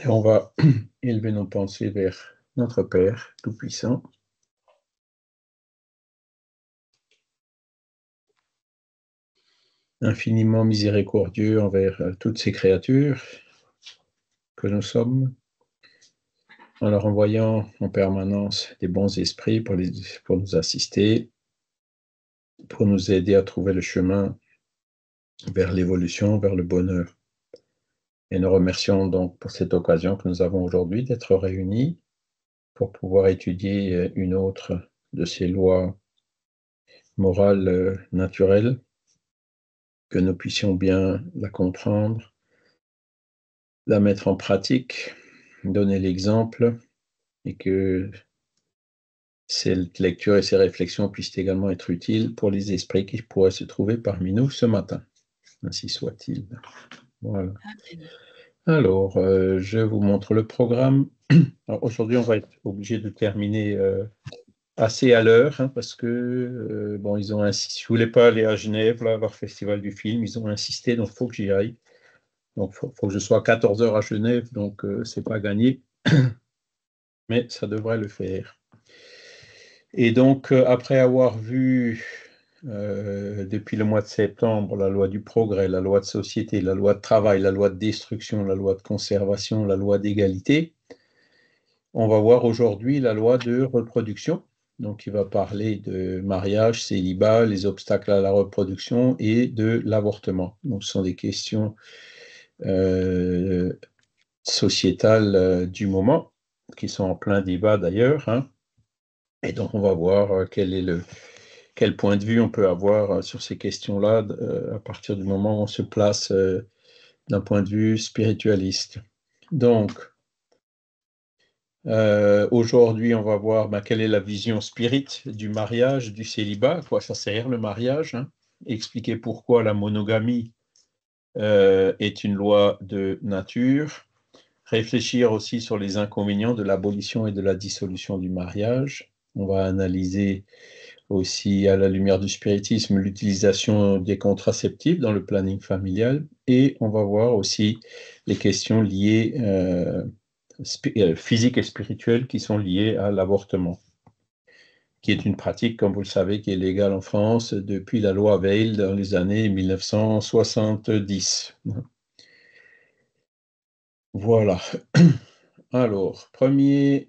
Et on va élever nos pensées vers notre Père Tout-Puissant. Infiniment miséricordieux envers toutes ces créatures que nous sommes, en leur envoyant en permanence des bons esprits pour nous assister, pour nous aider à trouver le chemin vers l'évolution, vers le bonheur. Et nous remercions donc pour cette occasion que nous avons aujourd'hui d'être réunis pour pouvoir étudier une autre de ces lois morales naturelles, que nous puissions bien la comprendre, la mettre en pratique, donner l'exemple, et que cette lecture et ces réflexions puissent également être utiles pour les esprits qui pourraient se trouver parmi nous ce matin. Ainsi soit-il. Voilà. Alors, je vous montre le programme. Aujourd'hui, on va être obligé de terminer assez à l'heure, hein, parce que, bon, ils ont insisté. Je ne voulais pas aller à Genève, là, à leur festival du film. Ils ont insisté, donc il faut que j'y aille. Donc, il faut que je sois à 14 heures à Genève, donc ce n'est pas gagné. Mais ça devrait le faire. Et donc, après avoir vu depuis le mois de septembre la loi du progrès, la loi de société, la loi de travail, la loi de destruction, la loi de conservation, la loi d'égalité, on va voir aujourd'hui la loi de reproduction. Donc, il va parler de mariage, célibat, les obstacles à la reproduction et de l'avortement. Donc, ce sont des questions sociétales du moment, qui sont en plein débat d'ailleurs, hein. Et donc, on va voir quel point de vue on peut avoir sur ces questions-là à partir du moment où on se place d'un point de vue spiritualiste. Donc, aujourd'hui, on va voir quelle est la vision spirit du mariage, du célibat, à quoi ça sert le mariage, hein, expliquer pourquoi la monogamie est une loi de nature, réfléchir aussi sur les inconvénients de l'abolition et de la dissolution du mariage. On va analyser aussi, à la lumière du spiritisme, l'utilisation des contraceptifs dans le planning familial, et on va voir aussi les questions liées physiques et spirituelles qui sont liées à l'avortement, qui est une pratique, comme vous le savez, qui est légale en France depuis la loi Veil dans les années 1970. Voilà. Alors, première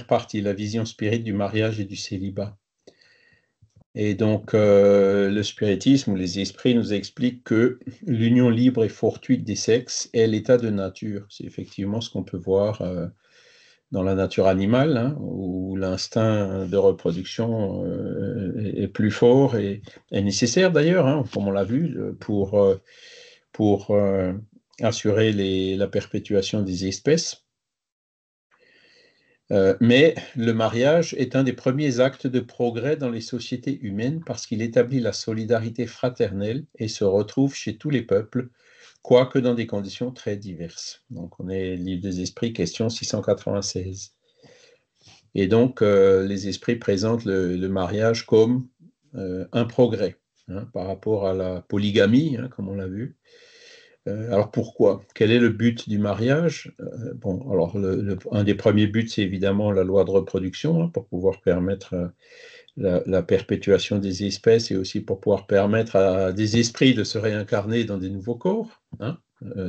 partie, la vision spirit du mariage et du célibat. Et donc, le spiritisme ou les esprits nous expliquent que l'union libre et fortuite des sexes est l'état de nature. C'est effectivement ce qu'on peut voir dans la nature animale, hein, où l'instinct de reproduction est plus fort et est nécessaire d'ailleurs, hein, comme on l'a vu, pour assurer la perpétuation des espèces. Mais le mariage est un des premiers actes de progrès dans les sociétés humaines parce qu'il établit la solidarité fraternelle et se retrouve chez tous les peuples, quoique dans des conditions très diverses. Donc on est Livre des Esprits, question 696. Et donc les esprits présentent le mariage comme un progrès, hein, par rapport à la polygamie, hein, comme on l'a vu. Alors pourquoi? Quel est le but du mariage? Bon, alors un des premiers buts, c'est évidemment la loi de reproduction, hein, pour pouvoir permettre la perpétuation des espèces et aussi pour pouvoir permettre à des esprits de se réincarner dans des nouveaux corps, hein.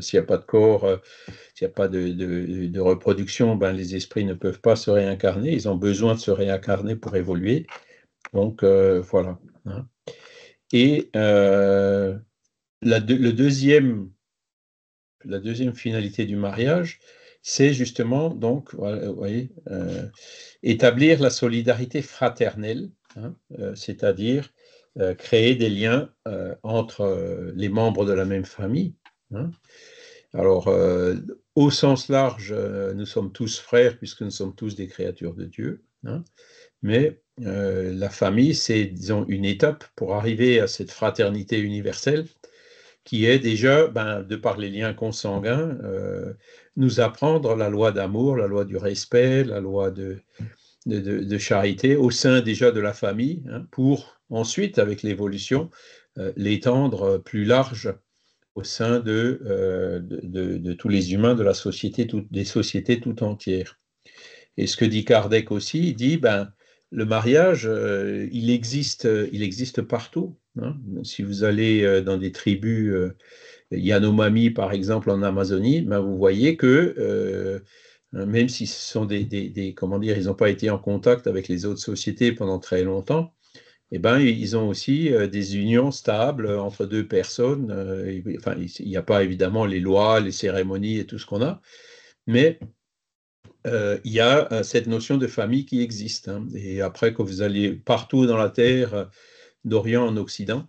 S'il n'y a pas de corps, s'il n'y a pas de reproduction, ben, les esprits ne peuvent pas se réincarner, ils ont besoin de se réincarner pour évoluer. Donc voilà, hein. Et le la deuxième finalité du mariage, c'est justement, donc, vous voyez, établir la solidarité fraternelle, hein, c'est-à-dire créer des liens entre les membres de la même famille, hein. Alors, au sens large, nous sommes tous frères puisque nous sommes tous des créatures de Dieu, hein, mais la famille, c'est, disons, une étape pour arriver à cette fraternité universelle qui est déjà, de par les liens consanguins, nous apprendre la loi d'amour, la loi du respect, la loi de charité au sein déjà de la famille, hein, pour ensuite, avec l'évolution, l'étendre plus large au sein de tous les humains de la société, des sociétés tout entières. Et ce que dit Kardec aussi, il dit, ben, le mariage, il existe partout, hein. Si vous allez dans des tribus Yanomami, par exemple, en Amazonie, ben, vous voyez que même si ce sont comment dire, ils n'ont pas été en contact avec les autres sociétés pendant très longtemps, eh ben, ils ont aussi des unions stables entre deux personnes. Enfin, il n'y a pas évidemment les lois, les cérémonies et tout ce qu'on a, mais il y a cette notion de famille qui existe, hein. Et après, quand vous allez partout dans la Terre, d'Orient en Occident,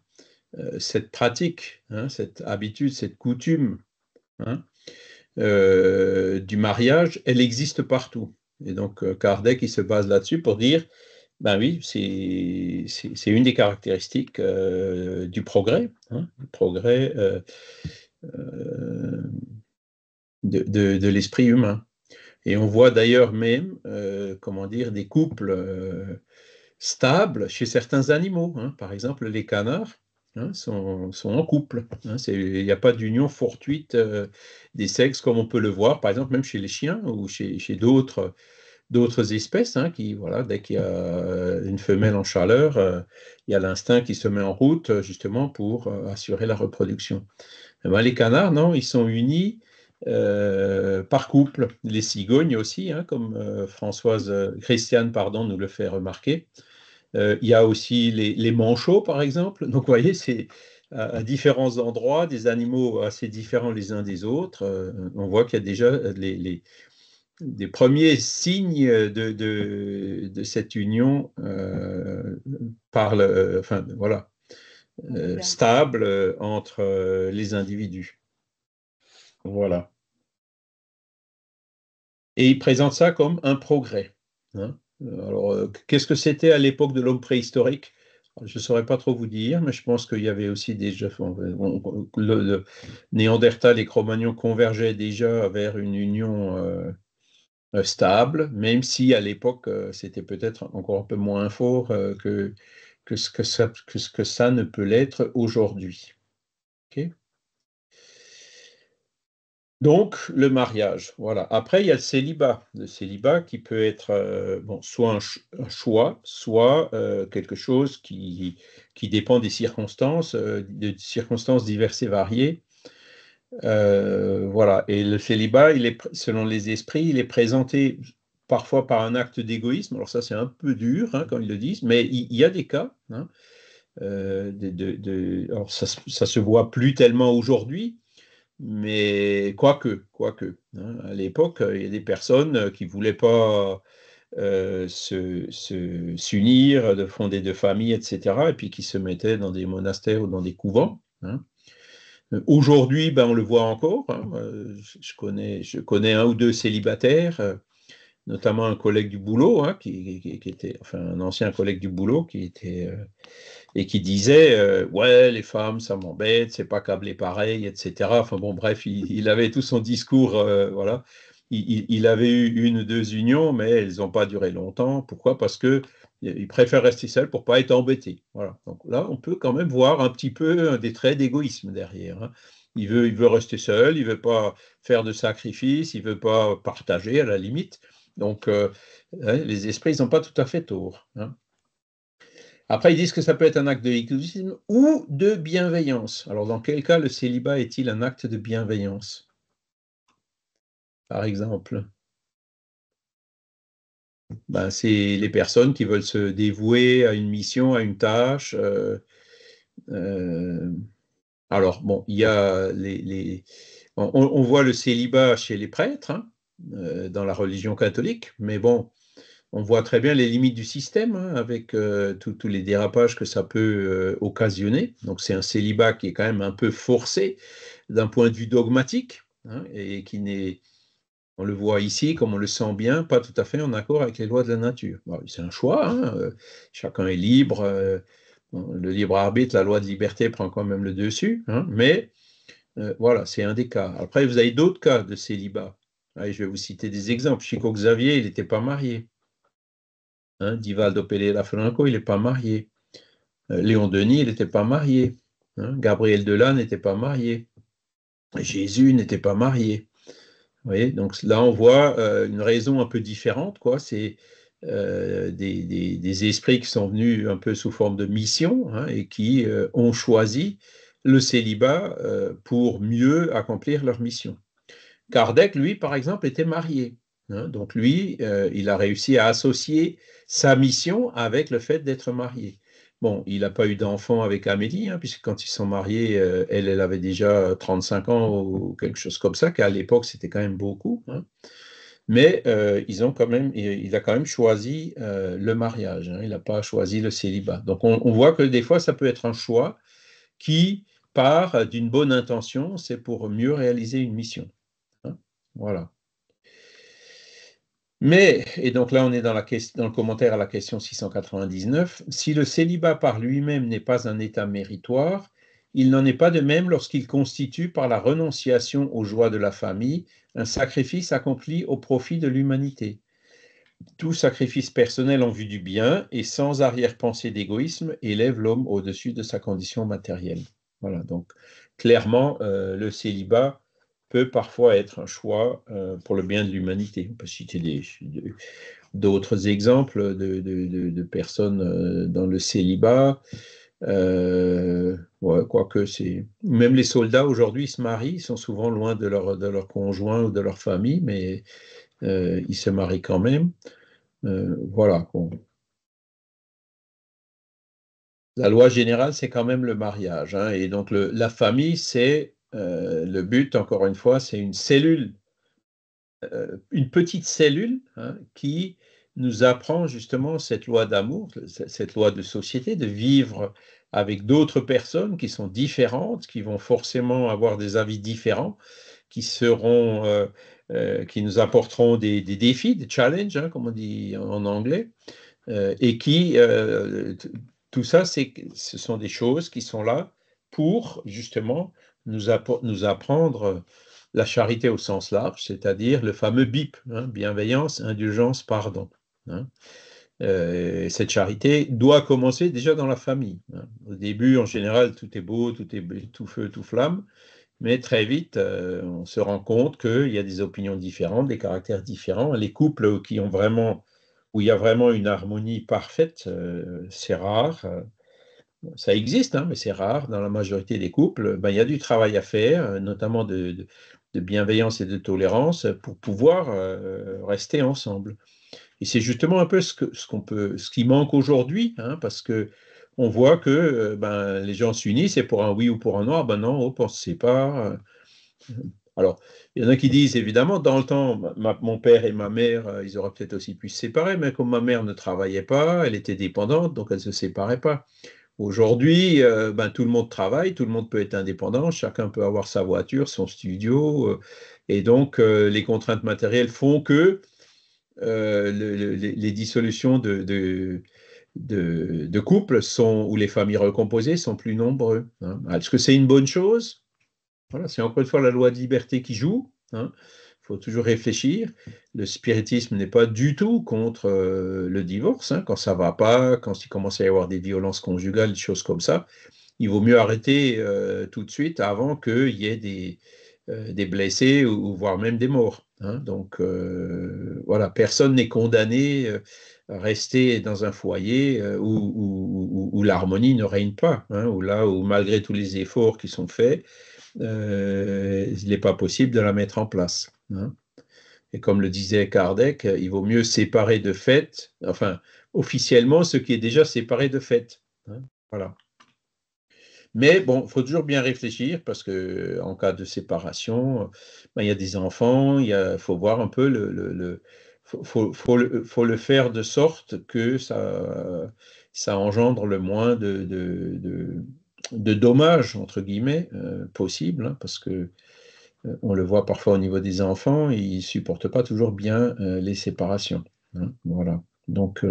cette pratique, hein, cette habitude, cette coutume, hein, du mariage, elle existe partout. Et donc, Kardec, il se base là-dessus pour dire, ben oui, c'est une des caractéristiques du progrès, hein, du progrès euh, de l'esprit humain. Et on voit d'ailleurs même, comment dire, des couples stables chez certains animaux, hein. Par exemple, les canards, hein, sont en couple, hein. Il n'y a pas d'union fortuite des sexes comme on peut le voir, par exemple, même chez les chiens ou chez d'autres espèces, hein, qui, voilà, dès qu'il y a une femelle en chaleur, il y a l'instinct qui se met en route justement pour assurer la reproduction. Eh ben, les canards, non, ils sont unis par couple. Les cigognes aussi, hein, comme Christiane, pardon, nous le fait remarquer. Il y a aussi les manchots, par exemple. Donc, vous voyez, c'est à différents endroits, des animaux assez différents les uns des autres. On voit qu'il y a déjà des premiers signes de cette union enfin, voilà, stable entre les individus. Voilà. Et il présente ça comme un progrès, hein. Alors, qu'est-ce que c'était à l'époque de l'homme préhistorique? Je ne saurais pas trop vous dire, mais je pense qu'il y avait aussi déjà, le Néandertal et Cro-Magnon convergeaient déjà vers une union stable, même si à l'époque, c'était peut-être encore un peu moins fort que ce que ça ne peut l'être aujourd'hui. Ok. Donc, le mariage, voilà. Après, il y a le célibat qui peut être bon, soit un choix, soit quelque chose qui dépend des circonstances, de circonstances diverses et variées. Voilà. Et le célibat, selon les esprits, il est présenté parfois par un acte d'égoïsme. Alors ça, c'est un peu dur, hein, quand ils le disent, mais il y a des cas, hein, alors ça se voit plus tellement aujourd'hui, mais quoique, hein, à l'époque, il y a des personnes qui ne voulaient pas s'unir, de fonder de familles, etc., et puis qui se mettaient dans des monastères ou dans des couvents, hein. Aujourd'hui, ben, on le voit encore, hein. Je connais un ou deux célibataires, notamment un collègue du boulot, hein, qui était, enfin, un ancien collègue du boulot qui était et qui disait ouais, les femmes, ça m'embête, c'est pas câblé pareil, etc. Enfin bon, bref, il avait tout son discours, voilà. Il avait eu une ou deux unions, mais elles n'ont pas duré longtemps. Pourquoi? Parce que il préfère rester seul pour pas être embêté. Voilà. Donc là, on peut quand même voir un petit peu des traits d'égoïsme derrière, hein. Il veut rester seul, il veut pas faire de sacrifices, il veut pas partager à la limite. Donc, hein, les esprits, ils n'ont pas tout à fait tort, hein. Après, ils disent que ça peut être un acte de l'égoïsme ou de bienveillance. Alors, dans quel cas le célibat est-il un acte de bienveillance, par exemple? Ben, c'est les personnes qui veulent se dévouer à une mission, à une tâche. Euh, alors, bon, il y a on voit le célibat chez les prêtres, hein, dans la religion catholique, mais bon, on voit très bien les limites du système, hein, avec tous les dérapages que ça peut occasionner. Donc c'est un célibat qui est quand même un peu forcé d'un point de vue dogmatique, hein, et qui n'est, on le voit ici, comme on le sent bien, pas tout à fait en accord avec les lois de la nature. Bon, c'est un choix, hein, chacun est libre, bon, le libre arbitre, la loi de liberté prend quand même le dessus, hein, mais voilà, c'est un des cas. Après, vous avez d'autres cas de célibat. Allez, je vais vous citer des exemples. Chico Xavier, il n'était pas marié. Hein, Divaldo Pereira Franco, il n'est pas marié. Léon Denis, il n'était pas marié. Hein, Gabriel Delat n'était pas marié. Jésus n'était pas marié. Vous voyez, donc là, on voit une raison un peu différente, quoi. C'est des esprits qui sont venus un peu sous forme de mission, hein, et qui ont choisi le célibat pour mieux accomplir leur mission. Kardec, lui, par exemple, était marié, hein, donc lui, il a réussi à associer sa mission avec le fait d'être marié. Bon, il n'a pas eu d'enfant avec Amélie, hein, puisque quand ils sont mariés, elle avait déjà 35 ans ou quelque chose comme ça, qu'à l'époque, c'était quand même beaucoup, hein. Mais il a quand même choisi le mariage, hein, il n'a pas choisi le célibat. Donc on voit que des fois, ça peut être un choix qui part d'une bonne intention, c'est pour mieux réaliser une mission, hein. Voilà. Mais, et donc là on est dans le commentaire à la question 699, si le célibat par lui-même n'est pas un état méritoire, il n'en est pas de même lorsqu'il constitue par la renonciation aux joies de la famille un sacrifice accompli au profit de l'humanité. Tout sacrifice personnel en vue du bien et sans arrière-pensée d'égoïsme élève l'homme au-dessus de sa condition matérielle. Voilà, donc clairement, le célibat peut parfois être un choix pour le bien de l'humanité. On peut citer d'autres exemples de personnes dans le célibat. Ouais, quoique c'est... Même les soldats aujourd'hui se marient, ils sont souvent loin de leur conjoint ou de leur famille, mais ils se marient quand même. Voilà. Bon. La loi générale, c'est quand même le mariage, hein, et donc la famille, c'est le but, encore une fois, c'est une petite cellule, hein, qui nous apprend justement cette loi d'amour, cette loi de société, de vivre avec d'autres personnes qui sont différentes, qui vont forcément avoir des avis différents, qui nous apporteront des défis, des challenges, hein, comme on dit en anglais. Et tout ça, ce sont des choses qui sont là pour justement nous apprendre la charité au sens large, c'est-à-dire le fameux BIP, hein, bienveillance, indulgence, pardon, hein. Cette charité doit commencer déjà dans la famille, hein. Au début, en général, tout est beau, tout feu, tout flamme, mais très vite, on se rend compte qu'il y a des opinions différentes, des caractères différents. Les couples où il y a vraiment une harmonie parfaite, c'est rare. Ça existe, hein, mais c'est rare. Dans la majorité des couples, ben, il y a du travail à faire, notamment de bienveillance et de tolérance, pour pouvoir rester ensemble. Et c'est justement un peu ce qui manque aujourd'hui, hein, parce que on voit que ben, les gens s'unissent et pour un oui ou pour un non, ben non, hop, on se sépare. Alors, il y en a qui disent, évidemment, dans le temps, mon père et ma mère, ils auraient peut-être aussi pu se séparer, mais comme ma mère ne travaillait pas, elle était dépendante, donc elle ne se séparait pas. Aujourd'hui, ben, tout le monde travaille, tout le monde peut être indépendant, chacun peut avoir sa voiture, son studio, et donc les contraintes matérielles font que les dissolutions de couples où les familles recomposées sont plus nombreux, hein. Est-ce que c'est une bonne chose? Voilà, c'est encore une fois la loi de liberté qui joue, hein. Il faut toujours réfléchir. Le spiritisme n'est pas du tout contre le divorce, hein. Quand ça ne va pas, quand il commence à y avoir des violences conjugales, des choses comme ça, il vaut mieux arrêter tout de suite avant qu'il y ait des blessés ou voire même des morts, hein. Donc voilà, personne n'est condamné à rester dans un foyer où l'harmonie ne règne pas, hein, où malgré tous les efforts qui sont faits, il n'est pas possible de la mettre en place, hein. Et comme le disait Kardec, il vaut mieux séparer de fait, enfin, officiellement, ce qui est déjà séparé de fait, hein. Voilà. Mais bon, il faut toujours bien réfléchir parce que en cas de séparation, ben, il y a des enfants, faut voir un peu faut le faire de sorte que ça engendre le moins de dommages, entre guillemets, possible, hein, parce que on le voit parfois au niveau des enfants, ils ne supportent pas toujours bien les séparations, hein, voilà. Donc,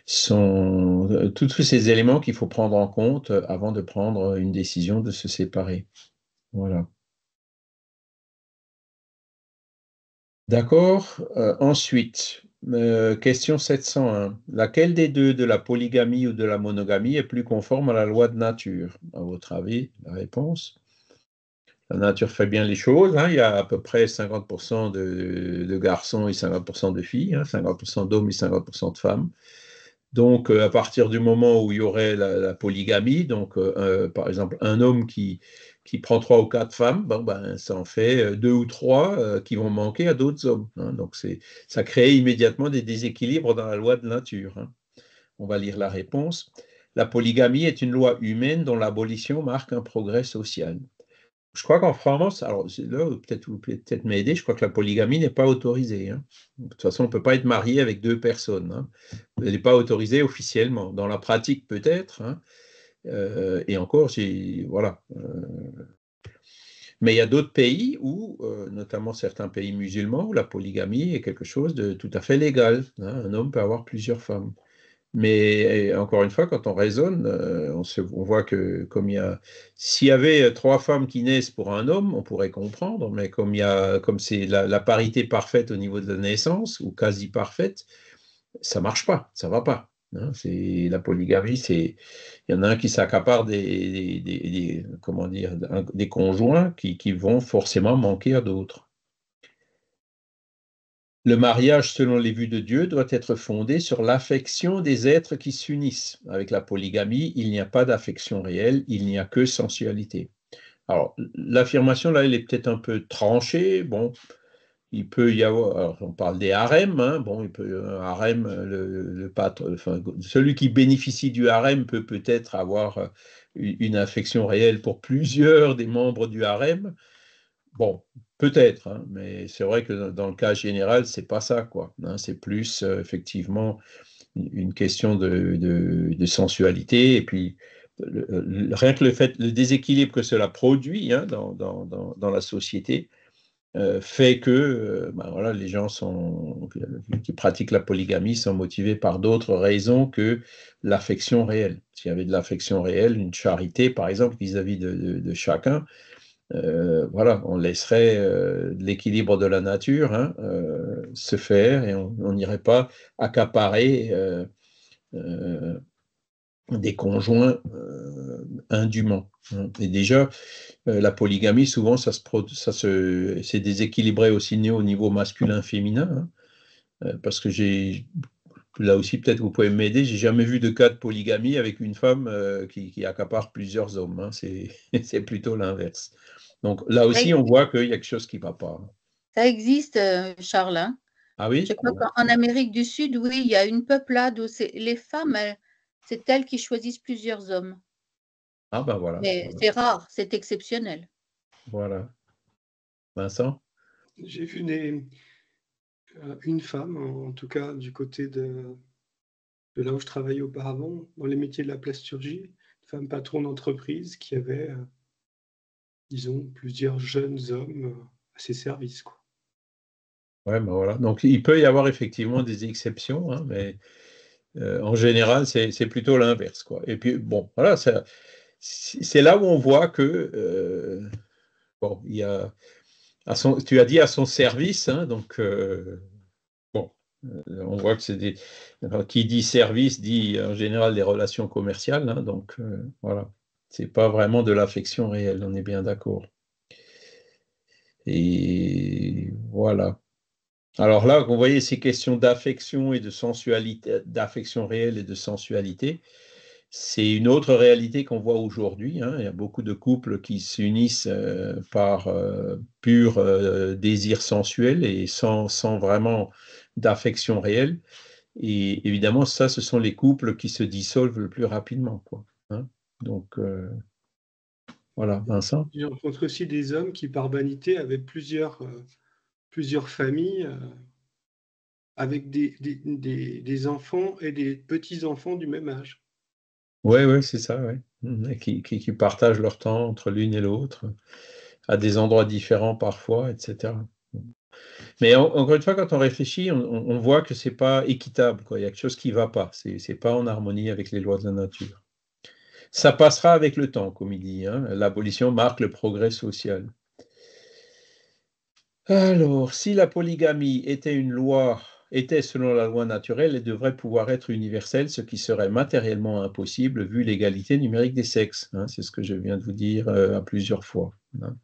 sont tous ces éléments qu'il faut prendre en compte avant de prendre une décision de se séparer. Voilà. D'accord. Ensuite, question 701. Laquelle des deux, de la polygamie ou de la monogamie, est plus conforme à la loi de nature? À votre avis, la réponse? La nature fait bien les choses, hein. Il y a à peu près 50% de garçons et 50% de filles, hein, 50% d'hommes et 50% de femmes. Donc, à partir du moment où il y aurait la polygamie, donc par exemple un homme qui prend 3 ou 4 femmes, bon, ben, ça en fait 2 ou 3 qui vont manquer à d'autres hommes, hein. Donc, ça crée immédiatement des déséquilibres dans la loi de nature, hein. On va lire la réponse. La polygamie est une loi humaine dont l'abolition marque un progrès social. Je crois qu'en France, alors là, peut-être vous pouvez peut-être m'aider, je crois que la polygamie n'est pas autorisée, hein. De toute façon, on ne peut pas être marié avec 2 personnes, hein. Elle n'est pas autorisée officiellement. Dans la pratique, peut-être, hein. Et encore, voilà. Mais il y a d'autres pays où, notamment certains pays musulmans, où la polygamie est quelque chose de tout à fait légal, hein. Un homme peut avoir plusieurs femmes. Mais encore une fois, quand on raisonne, on voit que s'il y avait 3 femmes qui naissent pour un homme, on pourrait comprendre, mais comme c'est la parité parfaite au niveau de la naissance, ou quasi parfaite, ça marche pas, ça va pas, hein. C'est la polygamie, il y en a un qui s'accapare comment dire, des conjoints qui vont forcément manquer à d'autres. Le mariage, selon les vues de Dieu, doit être fondé sur l'affection des êtres qui s'unissent. Avec la polygamie, il n'y a pas d'affection réelle, il n'y a que sensualité. Alors, l'affirmation, là, elle est peut-être un peu tranchée. Bon, il peut y avoir, alors, on parle des harems, hein. Bon, il peut, un harem, enfin, celui qui bénéficie du harem peut peut-être avoir une affection réelle pour plusieurs des membres du harem. Bon, peut-être, hein, mais c'est vrai que dans le cas général, c'est pas ça, quoi, hein. C'est plus effectivement une question de sensualité, et puis rien que le déséquilibre que cela produit, hein, dans la société fait que ben voilà, les gens qui pratiquent la polygamie sont motivés par d'autres raisons que l'affection réelle. S'il y avait de l'affection réelle, une charité, par exemple, vis-à-vis de chacun, voilà, on laisserait l'équilibre de la nature, hein, se faire, et on n'irait pas accaparer euh, des conjoints indûment, hein. Et déjà, la polygamie, souvent, c'est déséquilibré aussi au niveau masculin-féminin, hein, parce que là aussi, peut-être vous pouvez m'aider, j'ai jamais vu de cas de polygamie avec une femme qui accapare plusieurs hommes, hein. C'est plutôt l'inverse. Donc là Ça aussi, on voit qu'il y a quelque chose qui ne va pas. ça existe, Charles, hein. Ah Je oui? crois qu'en Amérique du Sud, oui, il y a une peuplade où les femmes, c'est elles qui choisissent plusieurs hommes. Ah ben voilà, Mais c'est rare, c'est exceptionnel. voilà. Vincent? J'ai vu une femme, en tout cas du côté de là où je travaillais auparavant, dans les métiers de la plasturgie, une femme patron d'entreprise qui avait, disons, plusieurs jeunes hommes à ses services, quoi. Ouais, ben voilà. Donc il peut y avoir effectivement des exceptions, hein, mais en général, c'est plutôt l'inverse, quoi. Et puis bon, voilà, c'est là où on voit que bon, il y a tu as dit à son service, hein, donc bon, on voit que alors, qui dit service dit en général des relations commerciales, hein, donc voilà, c'est pas vraiment de l'affection réelle, on est bien d'accord. Et voilà. Alors là, vous voyez ces questions d'affection et de sensualité, d'affection réelle et de sensualité, c'est une autre réalité qu'on voit aujourd'hui, hein. Il y a beaucoup de couples qui s'unissent par pur désir sensuel et sans vraiment d'affection réelle. Et évidemment, ça, ce sont les couples qui se dissolvent le plus rapidement, quoi, hein. Donc, voilà, Vincent. J'ai rencontré aussi des hommes qui, par vanité, avaient plusieurs familles, avec des enfants et des petits-enfants du même âge. Oui, oui, c'est ça, oui. Et qui partagent leur temps entre l'une et l'autre, à des endroits différents parfois, etc. Mais encore une fois, quand on réfléchit, on voit que c'est pas équitable, quoi. Il y a quelque chose qui ne va pas. C'est pas en harmonie avec les lois de la nature. Ça passera avec le temps, comme il dit, hein. L'abolition marque le progrès social. Alors, si la polygamie était selon la loi naturelle, elle devrait pouvoir être universelle, ce qui serait matériellement impossible vu l'égalité numérique des sexes, hein. C'est ce que je viens de vous dire à plusieurs fois. Hein.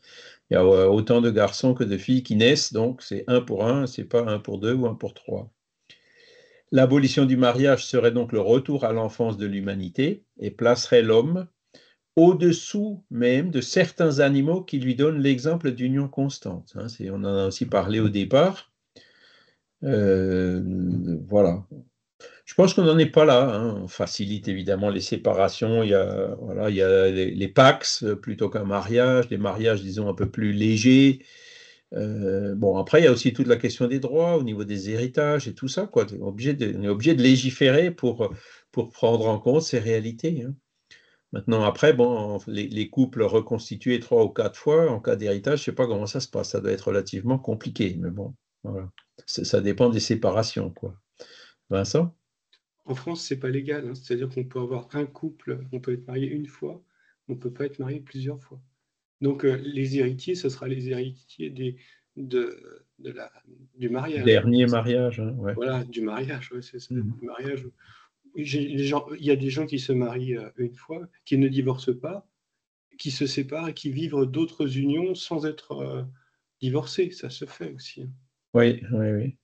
Il y a autant de garçons que de filles qui naissent, donc c'est 1 pour 1, c'est pas 1 pour 2 ou 1 pour 3. L'abolition du mariage serait donc le retour à l'enfance de l'humanité et placerait l'homme au-dessous même de certains animaux qui lui donnent l'exemple d'union constante. Hein, on en a aussi parlé au départ. Voilà. Je pense qu'on n'en est pas là. Hein. On facilite évidemment les séparations. Il y a, voilà, il y a les Pax plutôt qu'un mariage, des mariages, disons, un peu plus légers. Bon, après, il y a aussi toute la question des droits au niveau des héritages et tout ça, quoi. On est obligé de légiférer pour prendre en compte ces réalités. Hein. Maintenant, après, bon, les couples reconstitués 3 ou 4 fois en cas d'héritage, je ne sais pas comment ça se passe. Ça doit être relativement compliqué, mais bon, voilà. Ça dépend des séparations, quoi. Vincent? En France, c'est pas légal, hein. C'est-à-dire qu'on peut avoir un couple, on peut être marié une fois, on peut pas être marié plusieurs fois. Donc les héritiers, ce sera les héritiers du mariage. Dernier mariage, hein, ouais. Voilà, du mariage, ouais, c'est ça, Mhm. du mariage. Il y a des gens qui se marient une fois, qui ne divorcent pas, qui se séparent et qui vivent d'autres unions sans être divorcés. Ça se fait aussi, hein. Oui, oui, oui.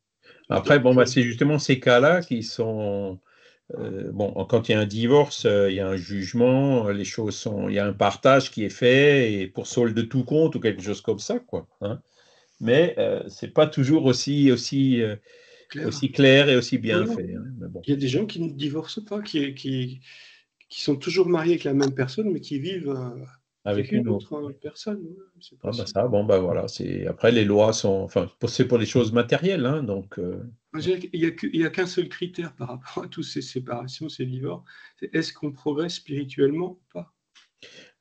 Après, bon, Donc, bah, c'est justement ces cas-là qui sont. Bon, quand il y a un divorce, il y a un jugement, il y a un partage qui est fait et pour solde de tout compte ou quelque chose comme ça, quoi. Hein. Mais c'est pas toujours clair. aussi clair et aussi Non, bien non. fait. Hein. Mais bon. Il y a des gens qui ne divorcent pas, qui sont toujours mariés avec la même personne, mais qui vivent avec Avec une une autre. autre personne. Ouais, c'est Ah, bah possible. ça, bon, bah voilà. Après, les lois sont. Enfin, c'est pour les choses matérielles, hein, donc. Il y a qu'un seul critère par rapport à toutes ces séparations, ces divorces, c'est est-ce qu'on progresse spirituellement ou pas?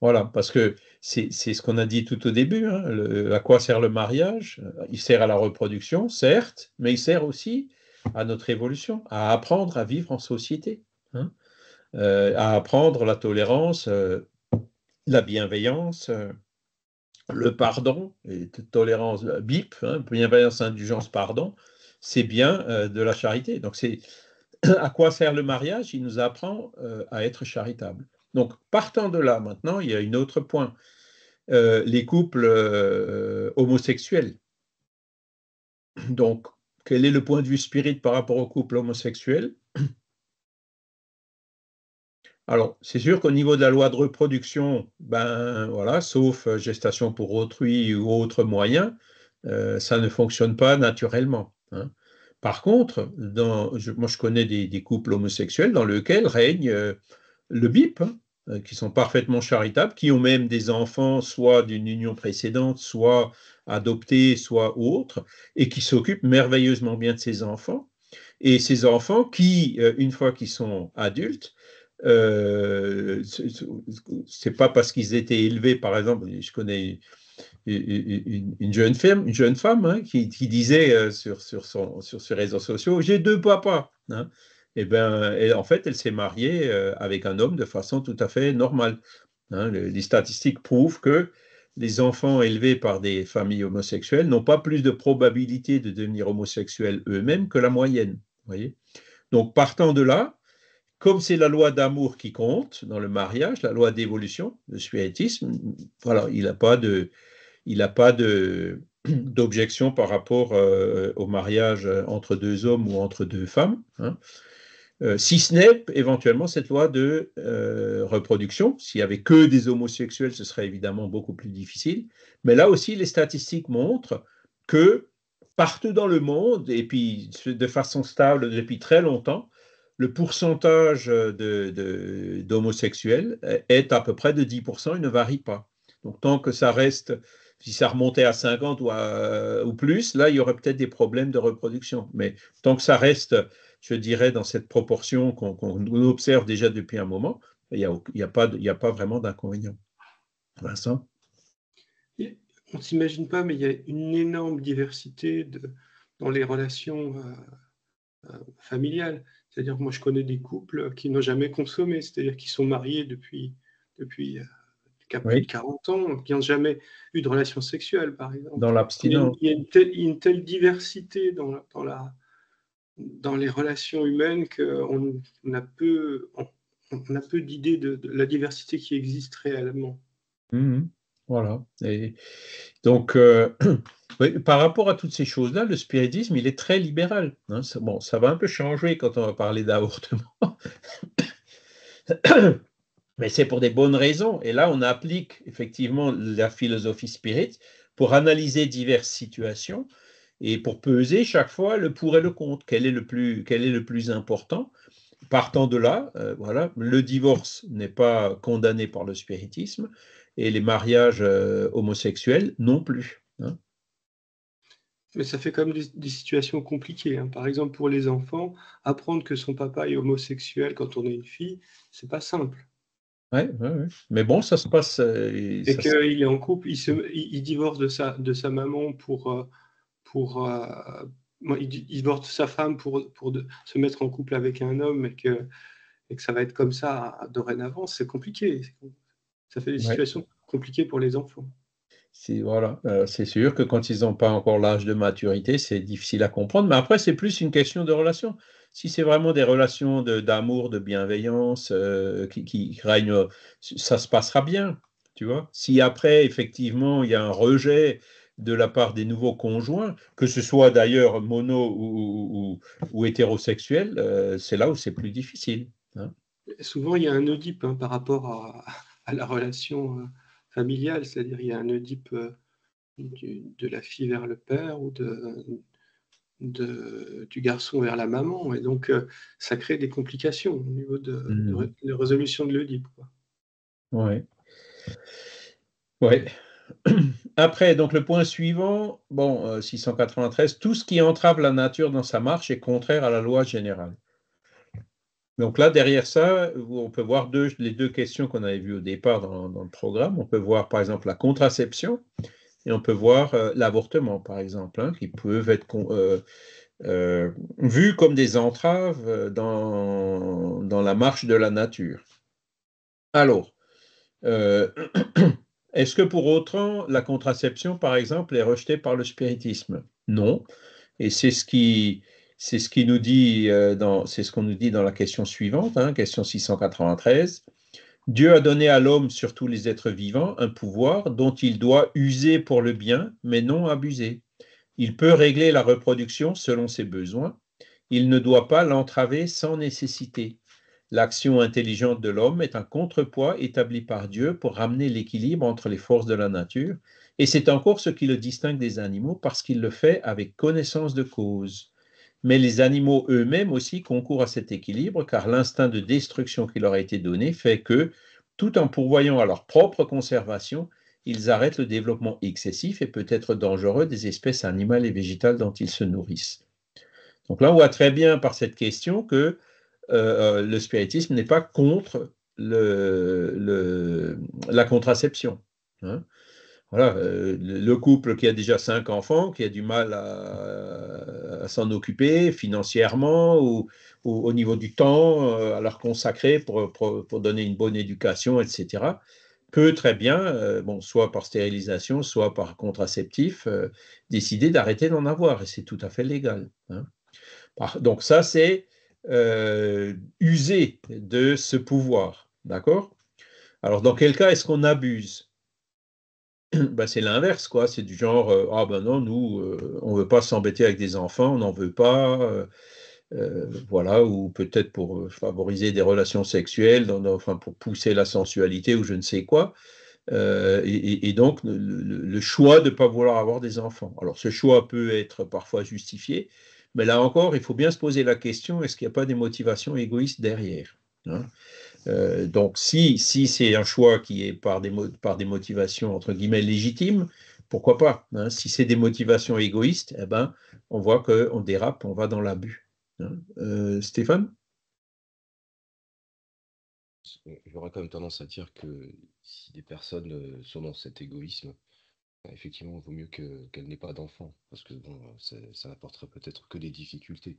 Voilà, parce que c'est ce qu'on a dit tout au début. Hein, à quoi sert le mariage? Il sert à la reproduction, certes, mais il sert aussi à notre évolution, à apprendre à vivre en société, hein, à apprendre la tolérance, la bienveillance, le pardon, et tolérance, BIP, hein, bienveillance, indulgence, pardon, c'est bien de la charité. Donc c'est à quoi sert le mariage? Il nous apprend à être charitable. Donc partant de là, maintenant, il y a un autre point. Les couples homosexuels. Donc, quel est le point de vue spirit par rapport aux couples homosexuels? Alors, c'est sûr qu'au niveau de la loi de reproduction, ben voilà, sauf gestation pour autrui ou autre moyen, ça ne fonctionne pas naturellement. Hein. Par contre, moi je connais des couples homosexuels dans lesquels règne le BIP, hein, qui sont parfaitement charitables, qui ont même des enfants, soit d'une union précédente, soit adoptés, soit autres, et qui s'occupent merveilleusement bien de ces enfants. Et ces enfants qui, une fois qu'ils sont adultes, c'est pas parce qu'ils étaient élevés, par exemple, je connais une jeune femme hein, qui disait sur ses réseaux sociaux, j'ai 2 papas. Hein. Et ben, en fait, elle s'est mariée avec un homme de façon tout à fait normale. Hein. Les statistiques prouvent que les enfants élevés par des familles homosexuelles n'ont pas plus de probabilité de devenir homosexuels eux-mêmes que la moyenne. Voyez. Donc, partant de là, comme c'est la loi d'amour qui compte dans le mariage, la loi d'évolution, le spiritisme, voilà, il n'a pas d'objection par rapport au mariage entre 2 hommes ou entre 2 femmes, hein. Si ce n'est éventuellement cette loi de reproduction. S'il n'y avait que des homosexuels, ce serait évidemment beaucoup plus difficile. Mais là aussi, les statistiques montrent que partout dans le monde, et puis de façon stable depuis très longtemps, le pourcentage d'homosexuels est à peu près de 10%, il ne varie pas. Donc tant que ça reste, si ça remontait à 50 ou plus, là, il y aurait peut-être des problèmes de reproduction. Mais tant que ça reste, je dirais, dans cette proportion qu'on observe déjà depuis un moment, il n'y a pas vraiment d'inconvénient. Vincent? On ne s'imagine pas, mais il y a une énorme diversité dans les relations familiales. C'est-à-dire que moi, je connais des couples qui n'ont jamais consommé, c'est-à-dire qui sont mariés depuis plus de Oui, 40 ans, qui n'ont jamais eu de relation sexuelle, par exemple. dans l'abstinence. Il y a une telle diversité dans les relations humaines qu'on a peu d'idées de la diversité qui existe réellement. Mmh. Voilà. Et donc, oui, par rapport à toutes ces choses-là, le spiritisme, il est très libéral. Hein. Bon, ça va un peu changer quand on va parler d'avortement, mais c'est pour des bonnes raisons. Et là, on applique effectivement la philosophie spirit pour analyser diverses situations et pour peser chaque fois le pour et le contre. Quel est le plus important? Partant de là, voilà, le divorce n'est pas condamné par le spiritisme et les mariages homosexuels non plus. Hein. Mais ça fait quand même des situations compliquées, hein. Par exemple, pour les enfants, apprendre que son papa est homosexuel quand on est une fille, c'est pas simple. Ouais, ouais, ouais. Mais bon, ça se passe. Et qu'il est en couple, il divorce de sa maman il divorce de sa femme pour se mettre en couple avec un homme et que ça va être comme ça dorénavant, c'est compliqué. Ça fait des Ouais. situations compliquées pour les enfants. Voilà, c'est sûr que quand ils n'ont pas encore l'âge de maturité, c'est difficile à comprendre. Mais après, c'est plus une question de relation. Si c'est vraiment des relations d'amour, de bienveillance qui règnent, ça se passera bien, tu vois. Si après, effectivement, il y a un rejet de la part des nouveaux conjoints, que ce soit d'ailleurs mono ou hétérosexuel, c'est là où c'est plus difficile. Hein. Souvent, il y a un Oedipe par rapport à la relation familiale, c'est-à-dire il y a un Oedipe de la fille vers le père ou du garçon vers la maman, et donc ça crée des complications au niveau de résolution de l'Oedipe, quoi. Ouais. Ouais. Après, donc le point suivant, bon, 693, tout ce qui entrave la nature dans sa marche est contraire à la loi générale. Donc là, derrière ça, on peut voir les deux questions qu'on avait vues au départ dans le programme. On peut voir, par exemple, la contraception et on peut voir l'avortement, par exemple, hein, qui peuvent être vus comme des entraves dans la marche de la nature. Alors, euh, est-ce que pour autant, la contraception, par exemple, est rejetée par le spiritisme? Non. Et c'est ce qui nous dit c'est ce qu'on nous dit dans la question suivante, hein, question 693. Dieu a donné à l'homme, sur tous les êtres vivants, un pouvoir dont il doit user pour le bien, mais non abuser. Il peut régler la reproduction selon ses besoins. Il ne doit pas l'entraver sans nécessité. L'action intelligente de l'homme est un contrepoids établi par Dieu pour ramener l'équilibre entre les forces de la nature, et c'est encore ce qui le distingue des animaux parce qu'il le fait avec connaissance de cause. Mais les animaux eux-mêmes aussi concourent à cet équilibre, car l'instinct de destruction qui leur a été donné fait que, tout en pourvoyant à leur propre conservation, ils arrêtent le développement excessif et peut-être dangereux des espèces animales et végétales dont ils se nourrissent. Donc là, on voit très bien par cette question que le spiritisme n'est pas contre la contraception. Hein. Voilà, le couple qui a déjà 5 enfants, qui a du mal à s'en occuper financièrement ou au niveau du temps à leur consacrer pour donner une bonne éducation, etc., peut très bien, bon, soit par stérilisation, soit par contraceptif, décider d'arrêter d'en avoir. Et c'est tout à fait légal. Hein. Donc ça, c'est user de ce pouvoir. D'accord? Alors, dans quel cas est-ce qu'on abuse? Ben, c'est l'inverse, quoi. C'est du genre, ah ben non, nous, on ne veut pas s'embêter avec des enfants, on n'en veut pas, voilà, ou peut-être pour favoriser des relations sexuelles, enfin, pour pousser la sensualité ou je ne sais quoi. Et donc, le choix de ne pas vouloir avoir des enfants. Alors, ce choix peut être parfois justifié, mais là encore, il faut bien se poser la question, est-ce qu'il n'y a pas des motivations égoïstes derrière? Hein. Donc, si c'est un choix qui est par des motivations, entre guillemets, légitimes, pourquoi pas? Hein. Si c'est des motivations égoïstes, eh ben, on voit qu'on dérape, on va dans l'abus. Hein. Stéphane? J'aurais quand même tendance à dire que si des personnes sont dans cet égoïsme, effectivement, il vaut mieux qu'elles n'aient pas d'enfants, parce que bon, ça n'apportera peut-être que des difficultés.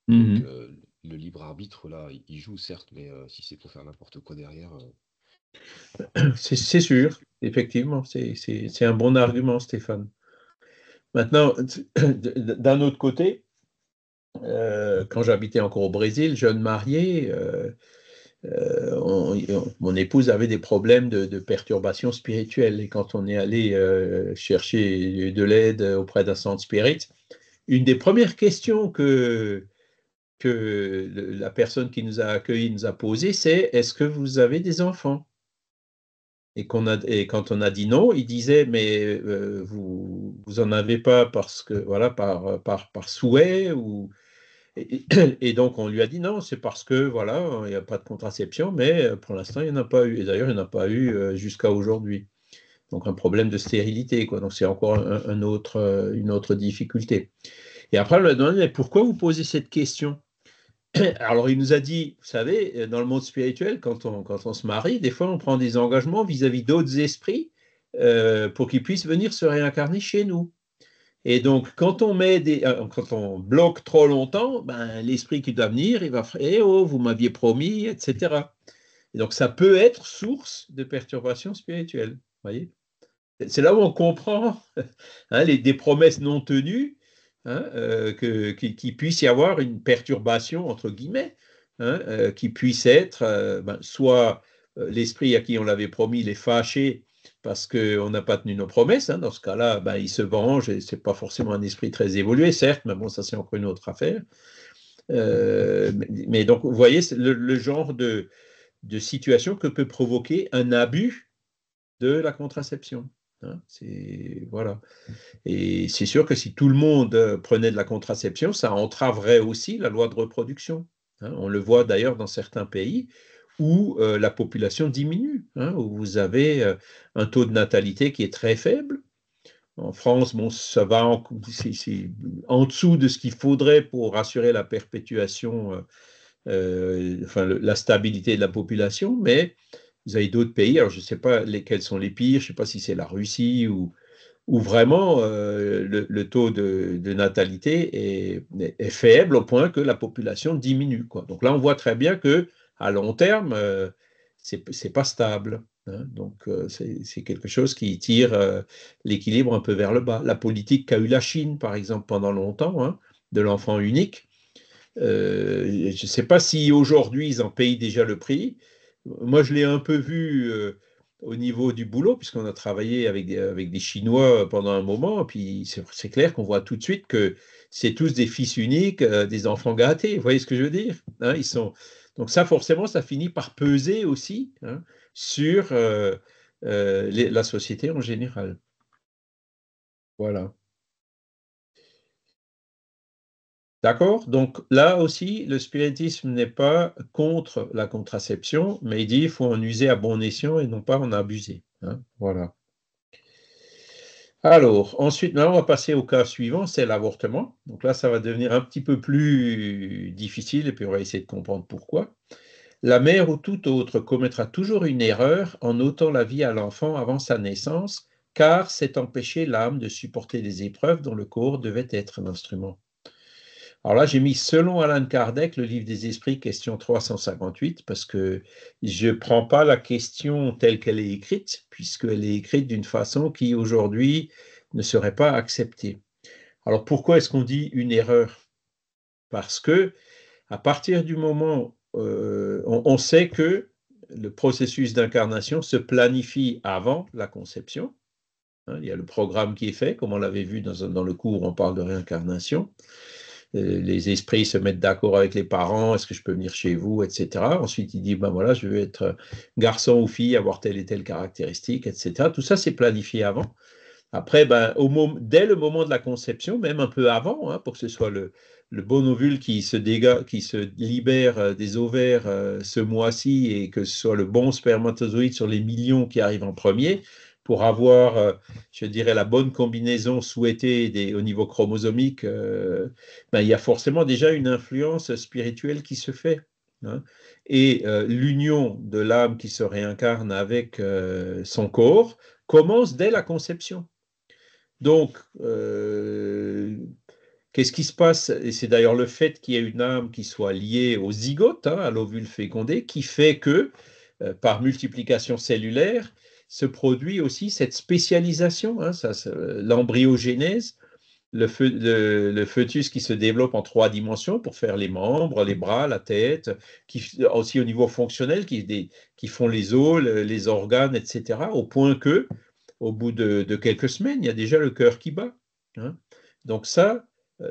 Donc Mhm. le libre arbitre, là, il joue certes, mais si c'est pour faire n'importe quoi derrière, C'est sûr, effectivement, c'est un bon argument, Stéphane. Maintenant, d'un autre côté, quand j'habitais encore au Brésil, jeune marié, mon épouse avait des problèmes de perturbation spirituelle. Et quand on est allé chercher de l'aide auprès d'un centre spirit, une des premières questions que la personne qui nous a accueillis nous a posées, c'est: est-ce que vous avez des enfants? Et quand on a dit non, il disait: mais vous en avez pas parce que voilà, par souhait ou... Et donc on lui a dit non, c'est parce que voilà, il n'y a pas de contraception, mais pour l'instant il n'y en a pas eu. Et d'ailleurs il n'y en a pas eu jusqu'à aujourd'hui. Donc un problème de stérilité, quoi. Donc c'est encore une autre difficulté. Et après on lui a demandé: mais pourquoi vous posez cette question? Alors il nous a dit: vous savez, dans le monde spirituel, quand on se marie, des fois on prend des engagements vis-à-vis d'autres esprits pour qu'ils puissent venir se réincarner chez nous. Et donc, quand on bloque trop longtemps, ben, l'esprit qui doit venir, il va faire: eh oh, vous m'aviez promis, etc. Et donc, ça peut être source de perturbations spirituelles. Voyez, c'est là où on comprend des promesses non tenues, qu'il puisse y avoir une perturbation, entre guillemets, qui puisse être soit l'esprit à qui on l'avait promis, il est fâché parce qu'on n'a pas tenu nos promesses. Dans ce cas-là, il se venge, et ce n'est pas forcément un esprit très évolué, certes, mais bon, ça c'est encore une autre affaire. Mais donc, vous voyez, c'est le genre de situation que peut provoquer un abus de la contraception. Voilà. Et c'est sûr que si tout le monde prenait de la contraception, ça entraverait aussi la loi de reproduction. On le voit d'ailleurs dans certains pays où la population diminue, où vous avez un taux de natalité qui est très faible. En France, bon, ça va c'est en dessous de ce qu'il faudrait pour assurer la perpétuation, la stabilité de la population, mais vous avez d'autres pays, alors je ne sais pas lesquels sont les pires, je ne sais pas si c'est la Russie où vraiment le taux de natalité est faible au point que la population diminue, quoi. Donc là, on voit très bien qu'à long terme, c'est pas stable. Donc c'est quelque chose qui tire l'équilibre un peu vers le bas. La politique qu'a eu la Chine, par exemple, pendant longtemps, de l'enfant unique, je ne sais pas si aujourd'hui ils en payent déjà le prix. Moi, je l'ai un peu vu au niveau du boulot, puisqu'on a travaillé avec des Chinois pendant un moment, puis c'est clair qu'on voit tout de suite que c'est tous des fils uniques, des enfants gâtés. Vous voyez ce que je veux dire? Donc ça, forcément, ça finit par peser aussi sur la société en général. Voilà. D'accord? Donc là aussi, le spiritisme n'est pas contre la contraception, mais il dit qu'il faut en user à bon escient et non pas en abuser. Voilà. Alors, ensuite, maintenant, on va passer au cas suivant, c'est l'avortement. Donc là, ça va devenir un petit peu plus difficile et puis on va essayer de comprendre pourquoi. La mère ou tout autre commettra toujours une erreur en ôtant la vie à l'enfant avant sa naissance, car c'est empêcher l'âme de supporter des épreuves dont le corps devait être l'instrument. Alors là, j'ai mis selon Allan Kardec, le livre des esprits, question 358, parce que je ne prends pas la question telle qu'elle est écrite, puisqu'elle est écrite d'une façon qui aujourd'hui ne serait pas acceptée. Alors pourquoi est-ce qu'on dit une erreur? Parce que à partir du moment, on sait que le processus d'incarnation se planifie avant la conception. Il y a le programme qui est fait, comme on l'avait vu dans le cours où on parle de réincarnation. Les esprits se mettent d'accord avec les parents, est-ce que je peux venir chez vous, etc. Ensuite, il dit, voilà, je veux être garçon ou fille, avoir telle et telle caractéristique, etc. Tout ça, c'est planifié avant. Après, dès le moment de la conception, même un peu avant, pour que ce soit le bon ovule qui se libère des ovaires ce mois-ci et que ce soit le bon spermatozoïde sur les millions qui arrivent en premier, pour avoir, je dirais, la bonne combinaison souhaitée au niveau chromosomique, il y a forcément déjà une influence spirituelle qui se fait. Et l'union de l'âme qui se réincarne avec son corps commence dès la conception. Donc, qu'est-ce qui se passe? Et c'est d'ailleurs le fait qu'il y ait une âme qui soit liée au zygote, à l'ovule fécondé, qui fait que, par multiplication cellulaire, se produit aussi cette spécialisation, l'embryogénèse, le fœtus qui se développe en 3 dimensions pour faire les membres, les bras, la tête, aussi au niveau fonctionnel, qui font les os, les organes, etc., au point que, au bout de quelques semaines, il y a déjà le cœur qui bat. Hein. Donc ça,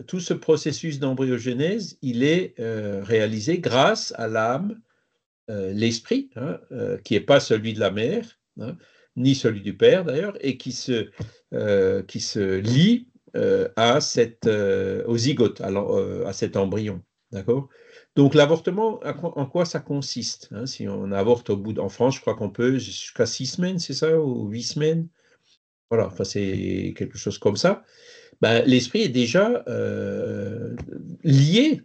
tout ce processus d'embryogénèse, il est réalisé grâce à l'âme, l'esprit, hein, qui n'est pas celui de la mère, hein, ni celui du père d'ailleurs, et qui se lie au zygote, à cet embryon. D'accord? Donc l'avortement, en quoi ça consiste, hein? Si on avorte en France, je crois qu'on peut jusqu'à 6 semaines, c'est ça, ou 8 semaines? Voilà, enfin c'est quelque chose comme ça. Ben, l'esprit est déjà lié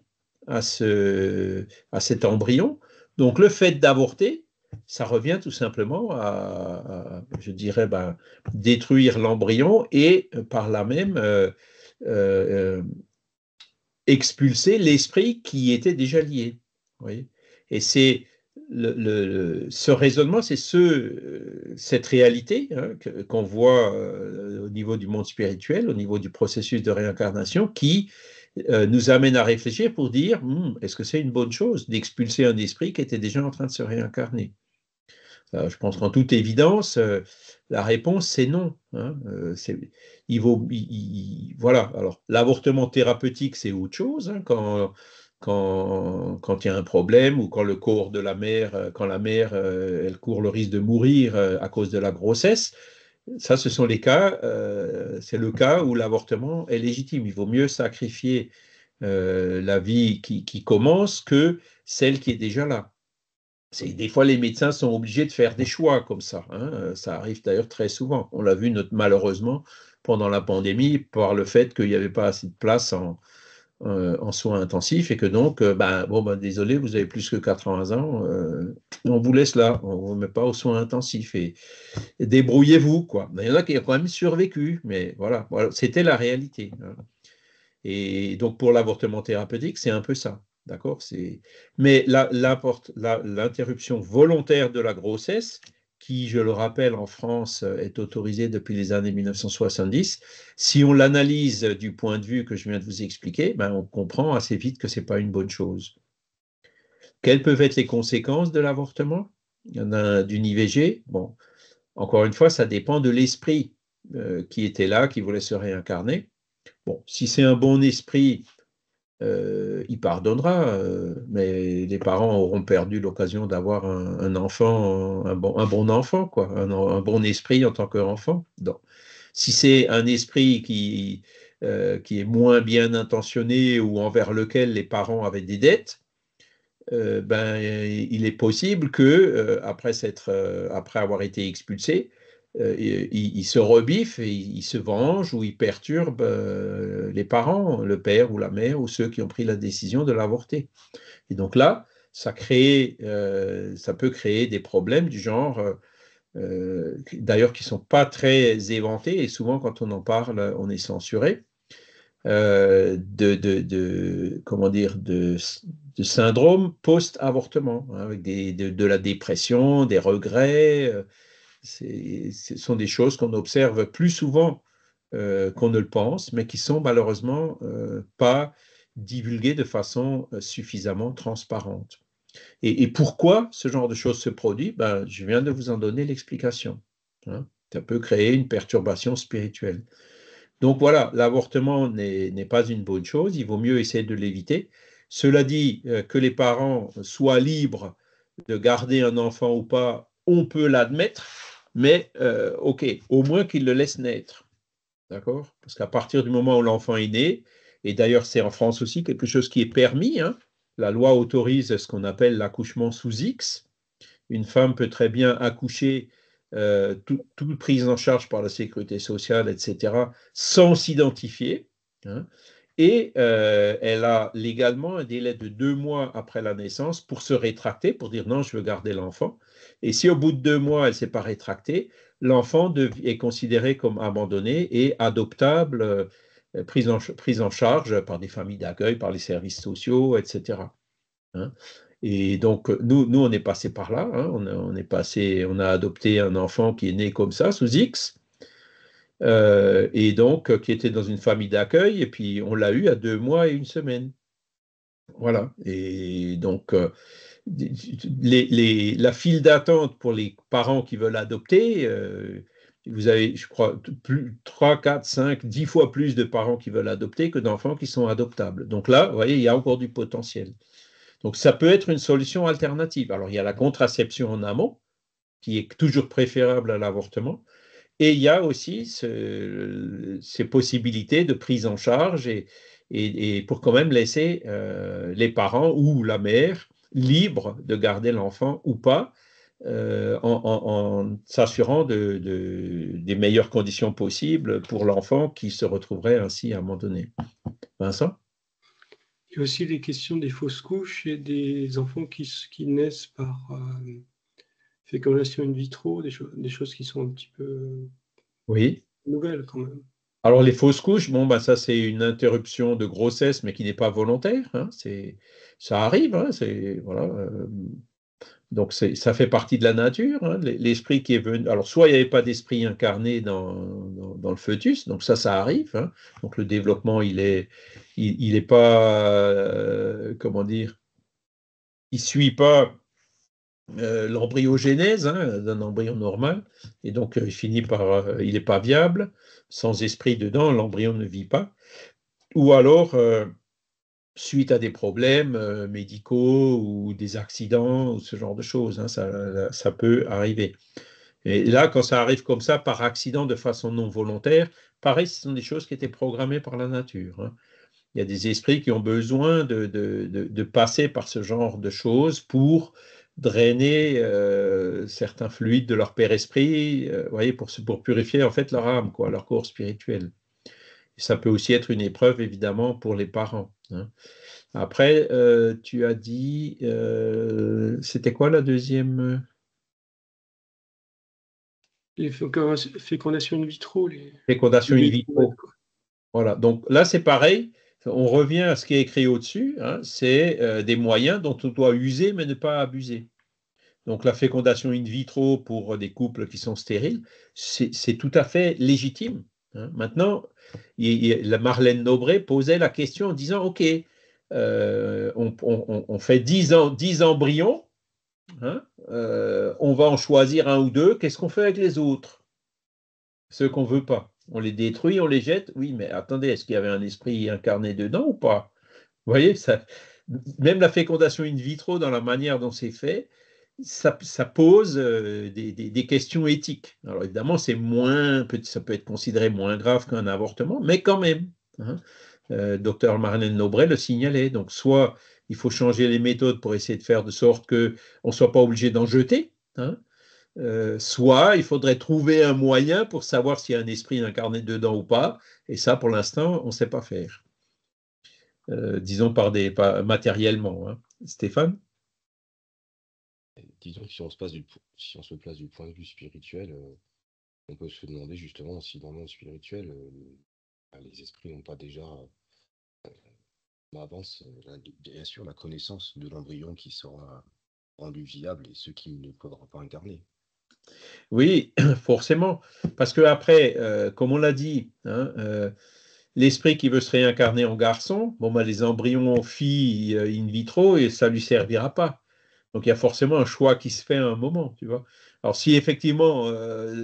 à cet embryon. Donc le fait d'avorter, ça revient tout simplement je dirais, détruire l'embryon et par là même euh, expulser l'esprit qui était déjà lié. Vous voyez. Et c'est ce raisonnement, c'est cette réalité, hein, qu'on voit au niveau du monde spirituel, au niveau du processus de réincarnation, qui nous amène à réfléchir pour dire, est-ce que c'est une bonne chose d'expulser un esprit qui était déjà en train de se réincarner? Je pense qu'en toute évidence, la réponse, c'est non. Hein. Voilà. Alors, l'avortement thérapeutique, c'est autre chose. Hein, quand il y a un problème ou quand le corps de la mère, quand la mère, elle court le risque de mourir à cause de la grossesse, ça, ce sont les cas, c'est le cas où l'avortement est légitime. Il vaut mieux sacrifier la vie qui commence que celle qui est déjà là. Des fois, les médecins sont obligés de faire des choix comme ça. Hein. Ça arrive d'ailleurs très souvent. On l'a vu malheureusement pendant la pandémie par le fait qu'il n'y avait pas assez de place en soins intensifs et que donc, désolé, vous avez plus que 80 ans, on vous laisse là, on ne vous met pas aux soins intensifs et débrouillez-vous, quoi. Il y en a qui ont quand même survécu, mais voilà c'était la réalité. Hein. Et donc, pour l'avortement thérapeutique, c'est un peu ça. D'accord? Mais l'interruption volontaire de la grossesse, qui, je le rappelle, en France, est autorisée depuis les années 1970, si on l'analyse du point de vue que je viens de vous expliquer, on comprend assez vite que ce n'est pas une bonne chose. Quelles peuvent être les conséquences de l'avortement? Il y en a d'une IVG. Bon, encore une fois, ça dépend de l'esprit qui était là, qui voulait se réincarner. Bon, si c'est un bon esprit, il pardonnera, mais les parents auront perdu l'occasion d'avoir un enfant, un bon enfant, quoi, un bon esprit en tant qu'enfant. Donc, si c'est un esprit qui est moins bien intentionné ou envers lequel les parents avaient des dettes, il est possible que après avoir été expulsé, il se rebiffe et il se venge ou il perturbe les parents, le père ou la mère ou ceux qui ont pris la décision de l'avorter. Et donc là, ça peut créer des problèmes du genre, d'ailleurs qui ne sont pas très éventés et souvent quand on en parle, on est censuré. Comment dire, de syndrome post-avortement, hein, avec de la dépression, des regrets. Ce sont des choses qu'on observe plus souvent qu'on ne le pense, mais qui sont malheureusement pas divulguées de façon suffisamment transparente. Et pourquoi ce genre de choses se produit? Je viens de vous en donner l'explication. Hein. Ça peut créer une perturbation spirituelle. Donc voilà, l'avortement n'est pas une bonne chose, il vaut mieux essayer de l'éviter. Cela dit, que les parents soient libres de garder un enfant ou pas, on peut l'admettre, mais ok, au moins qu'ils le laissent naître. D'accord? Parce qu'à partir du moment où l'enfant est né, et d'ailleurs c'est en France aussi quelque chose qui est permis, hein, la loi autorise ce qu'on appelle l'accouchement sous X. Une femme peut très bien accoucher, toute prise en charge par la sécurité sociale, etc., sans s'identifier. Hein, et elle a légalement un délai de 2 mois après la naissance pour se rétracter, pour dire non, je veux garder l'enfant. Et si au bout de 2 mois, elle ne s'est pas rétractée, l'enfant est considéré comme abandonné et adoptable, prise en charge par des familles d'accueil, par les services sociaux, etc. Hein. Et donc, nous, on est passé par là. Hein. On a adopté un enfant qui est né comme ça, sous X. et donc qui était dans une famille d'accueil, et puis on l'a eu à 2 mois et 1 semaine. Voilà. Et donc, la file d'attente pour les parents qui veulent adopter, vous avez, je crois, 3, 4, 5, 10 fois plus de parents qui veulent adopter que d'enfants qui sont adoptables. Donc là, vous voyez, il y a encore du potentiel. Donc ça peut être une solution alternative. Alors il y a la contraception en amont, qui est toujours préférable à l'avortement, et il y a aussi ces possibilités de prise en charge et pour quand même laisser les parents ou la mère libres de garder l'enfant ou pas, en s'assurant des meilleures conditions possibles pour l'enfant qui se retrouverait ainsi abandonné. Vincent? Il y a aussi les questions des fausses couches et des enfants qui naissent par fécondation in vitro, des choses qui sont un petit peu Oui. nouvelles quand même. Alors les fausses couches, bon, ben, ça c'est une interruption de grossesse, mais qui n'est pas volontaire, hein, ça arrive, hein, voilà, donc ça fait partie de la nature, hein, l'esprit qui est venu. Alors soit il n'y avait pas d'esprit incarné dans le fœtus, donc ça arrive, hein, donc le développement il est pas, comment dire, il suit pas l'embryogénèse, hein, d'un embryon normal, et donc il finit par, il n'est pas viable, sans esprit dedans, l'embryon ne vit pas, ou alors suite à des problèmes médicaux ou des accidents ou ce genre de choses, hein, ça peut arriver. Et là, quand ça arrive comme ça, par accident, de façon non volontaire, pareil, ce sont des choses qui étaient programmées par la nature, hein. Il y a des esprits qui ont besoin de passer par ce genre de choses pour drainer certains fluides de leur père-esprit, voyez, pour purifier en fait leur âme, quoi, leur corps spirituel. Et ça peut aussi être une épreuve, évidemment, pour les parents, hein. Après, tu as dit, c'était quoi la deuxième? Les fécondations in vitro, Fécondation in les vitro. Voilà, donc là c'est pareil, on revient à ce qui est écrit au-dessus, hein, c'est des moyens dont on doit user mais ne pas abuser. Donc la fécondation in vitro pour des couples qui sont stériles, c'est tout à fait légitime, hein. Maintenant, la Marlène Nobré posait la question en disant, OK, on fait 10 embryons, hein, on va en choisir un ou deux, qu'est-ce qu'on fait avec les autres? Ceux qu'on ne veut pas. On les détruit, on les jette. Oui, mais attendez, est-ce qu'il y avait un esprit incarné dedans ou pas? Vous voyez, même la fécondation in vitro, dans la manière dont c'est fait, ça pose des questions éthiques. Alors évidemment, ça peut être considéré moins grave qu'un avortement, mais quand même, hein. Docteur Marlène Nobré le signalait. Donc, soit il faut changer les méthodes pour essayer de faire de sorte qu'on ne soit pas obligé d'en jeter, hein, soit il faudrait trouver un moyen pour savoir s'il y a un esprit incarné dedans ou pas, et ça, pour l'instant, on ne sait pas faire. Disons matériellement, hein. Stéphane? Disons que si on se place du point de vue spirituel, on peut se demander justement si dans le monde spirituel, les esprits n'ont pas déjà avance, bien sûr, la connaissance de l'embryon qui sera rendu viable et ce qui ne pourra pas incarner. Oui, forcément. Parce que après, comme on l'a dit, hein, l'esprit qui veut se réincarner en garçon, bon, bah, les embryons en filles in vitro, et ça ne lui servira pas. Donc il y a forcément un choix qui se fait à un moment, tu vois. Alors si effectivement,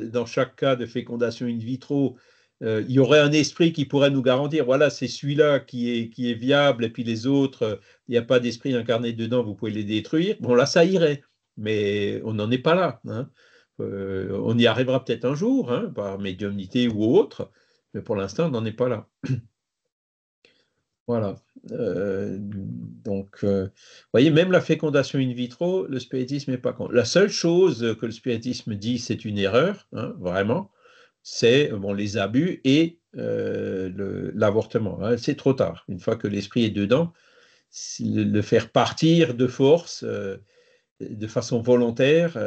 dans chaque cas de fécondation in vitro, il y aurait un esprit qui pourrait nous garantir, voilà, c'est celui-là qui est viable, et puis les autres, il n'y a pas d'esprit incarné dedans, vous pouvez les détruire. Bon, là, ça irait, mais on n'en est pas là, hein. On y arrivera peut-être un jour, hein, par médiumnité ou autre, mais pour l'instant, on n'en est pas là. Voilà. Donc, vous voyez, même la fécondation in vitro, le spiritisme n'est pas contre. La seule chose que le spiritisme dit, c'est une erreur, hein, vraiment, c'est bon, les abus et l'avortement, hein. C'est trop tard. Une fois que l'esprit est dedans, le faire partir de force, de façon volontaire,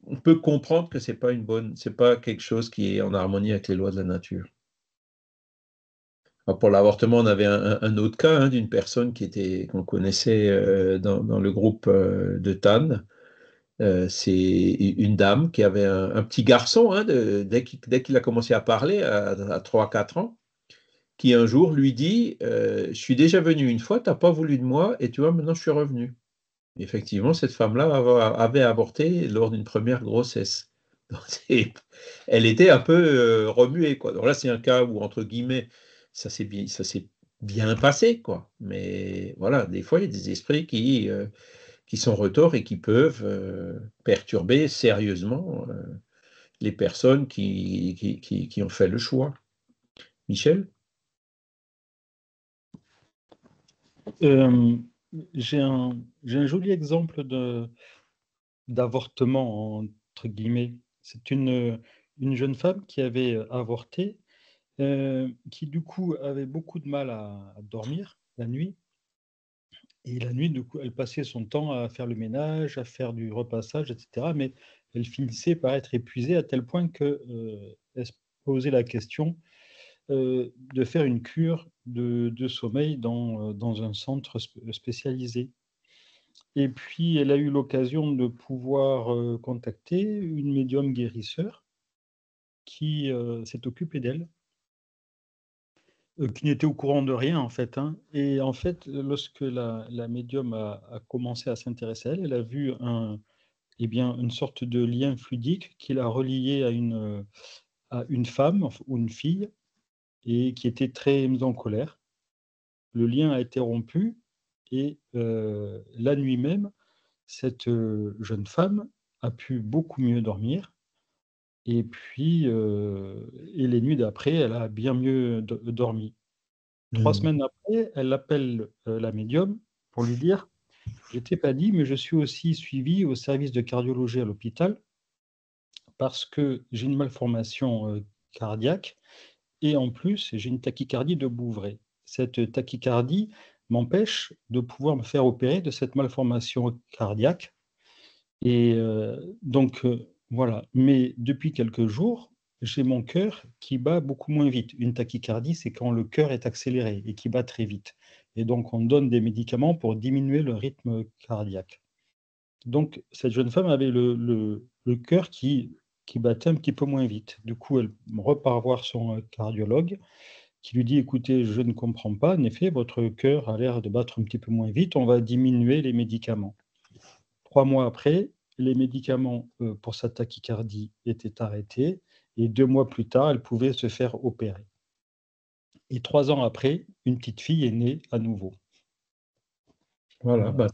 on peut comprendre que c'est pas quelque chose qui est en harmonie avec les lois de la nature. Alors pour l'avortement, on avait un autre cas, hein, d'une personne qu'on connaissait dans le groupe de Tannes, C'est une dame qui avait un petit garçon, hein, dès qu'il a commencé à parler, à 3-4 ans, qui un jour lui dit Je suis déjà venu une fois, tu n'as pas voulu de moi, et tu vois, maintenant je suis revenu. Effectivement, cette femme-là avait avorté lors d'une première grossesse. Donc, elle était un peu remuée, quoi. Donc là, c'est un cas où, entre guillemets, ça s'est bien passé, quoi. Mais voilà, des fois, il y a des esprits qui sont retors et qui peuvent perturber sérieusement les personnes qui ont fait le choix. Michel? Euh, j'ai un joli exemple d'avortement, entre guillemets. C'est une jeune femme qui avait avorté, qui du coup avait beaucoup de mal à dormir la nuit. Et la nuit, du coup, elle passait son temps à faire le ménage, à faire du repassage, etc. Mais elle finissait par être épuisée à tel point qu'elle se posait la question de faire une cure de sommeil dans un centre spécialisé. Et puis, elle a eu l'occasion de pouvoir contacter une médium guérisseur qui s'est occupée d'elle, qui n'était au courant de rien, en fait, hein. Et en fait, lorsque la médium a commencé à s'intéresser à elle, elle a vu eh bien, une sorte de lien fluidique qui l'a relié à une femme ou une fille et qui était très en colère. Le lien a été rompu et la nuit même, cette jeune femme a pu beaucoup mieux dormir et puis et les nuits d'après, elle a bien mieux dormi. 3 semaines après, elle appelle la médium pour lui dire: «Je t'ai pas dit, mais je suis aussi suivie au service de cardiologie à l'hôpital parce que j'ai une malformation cardiaque et en plus, j'ai une tachycardie de Bouvray. Cette tachycardie m'empêche de pouvoir me faire opérer de cette malformation cardiaque et voilà. Mais depuis quelques jours, j'ai mon cœur qui bat beaucoup moins vite. Une tachycardie, c'est quand le cœur est accéléré et qui bat très vite et donc on donne des médicaments pour diminuer le rythme cardiaque. Donc cette jeune femme avait le cœur qui battait un petit peu moins vite. Du coup, elle repart voir son cardiologue qui lui dit: «Écoutez, je ne comprends pas. En effet, votre cœur a l'air de battre un petit peu moins vite. On va diminuer les médicaments». 3 mois après, les médicaments, pour sa tachycardie étaient arrêtés et 2 mois plus tard, elle pouvait se faire opérer et 3 ans après, une petite fille est née à nouveau. Voilà, Voilà.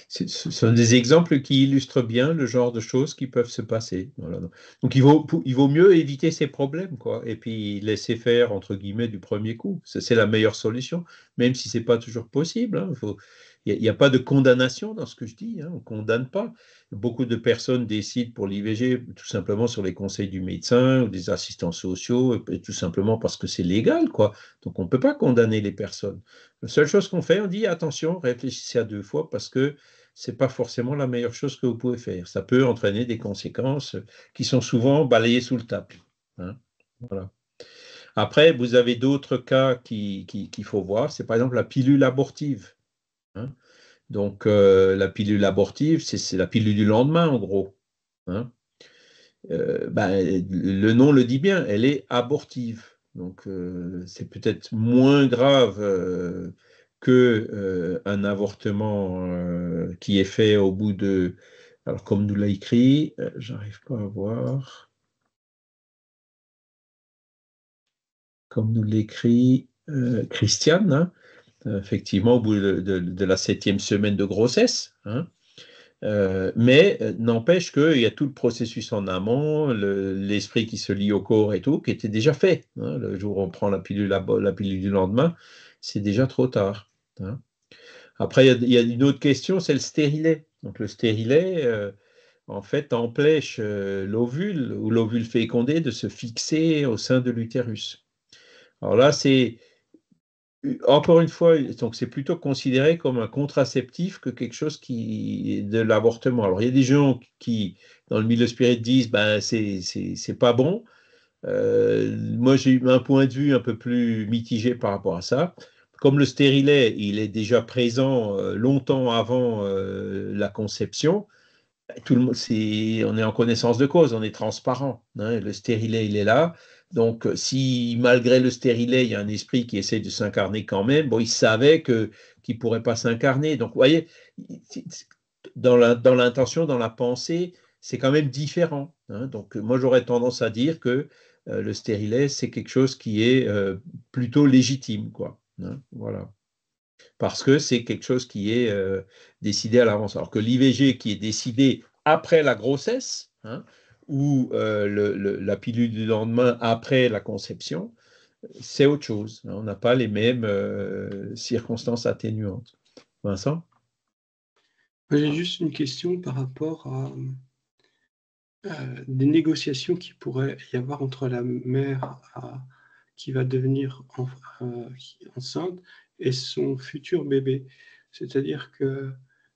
ce sont des exemples qui illustrent bien le genre de choses qui peuvent se passer. Voilà. Donc il vaut mieux éviter ces problèmes, quoi, et puis laisser faire, entre guillemets, du premier coup. C'est la meilleure solution, même si c'est pas toujours possible, hein. Il n'y a pas de condamnation dans ce que je dis, hein, on ne condamne pas. Beaucoup de personnes décident pour l'IVG tout simplement sur les conseils du médecin ou des assistants sociaux, et tout simplement parce que c'est légal, quoi. Donc on ne peut pas condamner les personnes. La seule chose qu'on fait, on dit attention, réfléchissez à 2 fois parce que c'est pas forcément la meilleure chose que vous pouvez faire. Ça peut entraîner des conséquences qui sont souvent balayées sous le tapis, hein. Voilà. Après, vous avez d'autres cas qu'il faut voir. C'est par exemple la pilule abortive, hein. Donc, la pilule abortive, c'est la pilule du lendemain, en gros, hein. Le nom le dit bien, elle est abortive. Donc, c'est peut-être moins grave qu'un avortement qui est fait au bout de... Alors, comme nous l'a écrit, j'arrive pas à voir. Comme nous l'écrit Christiane, hein, effectivement, au bout de la 7e semaine de grossesse, hein. Mais n'empêche qu'il y a tout le processus en amont, l'esprit qui se lie au corps et tout, qui était déjà fait, hein. Le jour où on prend la pilule du lendemain, c'est déjà trop tard, hein. Après, il y a une autre question, c'est le stérilet. Donc le stérilet, en fait, empêche l'ovule ou l'ovule fécondé de se fixer au sein de l'utérus. Alors là, c'est encore une fois, donc c'est plutôt considéré comme un contraceptif que quelque chose de l'avortement. Alors il y a des gens qui, dans le milieu spirit, disent ben c'est pas bon. Moi j'ai eu un point de vue un peu plus mitigé par rapport à ça. Comme le stérilet, il est déjà présent longtemps avant la conception. On est en connaissance de cause, on est transparent. Hein, le stérilet, il est là. Donc, si malgré le stérilet, il y a un esprit qui essaie de s'incarner quand même, bon, il savait qu'il ne pourrait pas s'incarner. Donc, vous voyez, dans l'intention, dans la pensée, c'est quand même différent. Hein. Donc, moi, j'aurais tendance à dire que le stérilet, c'est quelque chose qui est plutôt légitime, quoi. Hein, voilà. Parce que c'est quelque chose qui est décidé à l'avance. Alors que l'IVG qui est décidé après la grossesse, hein, ou la pilule du lendemain après la conception, c'est autre chose. Hein. On n'a pas les mêmes circonstances atténuantes. Vincent? J'ai juste une question par rapport à des négociations qui pourraient y avoir entre la mère qui va devenir enceinte et son futur bébé. C'est-à-dire que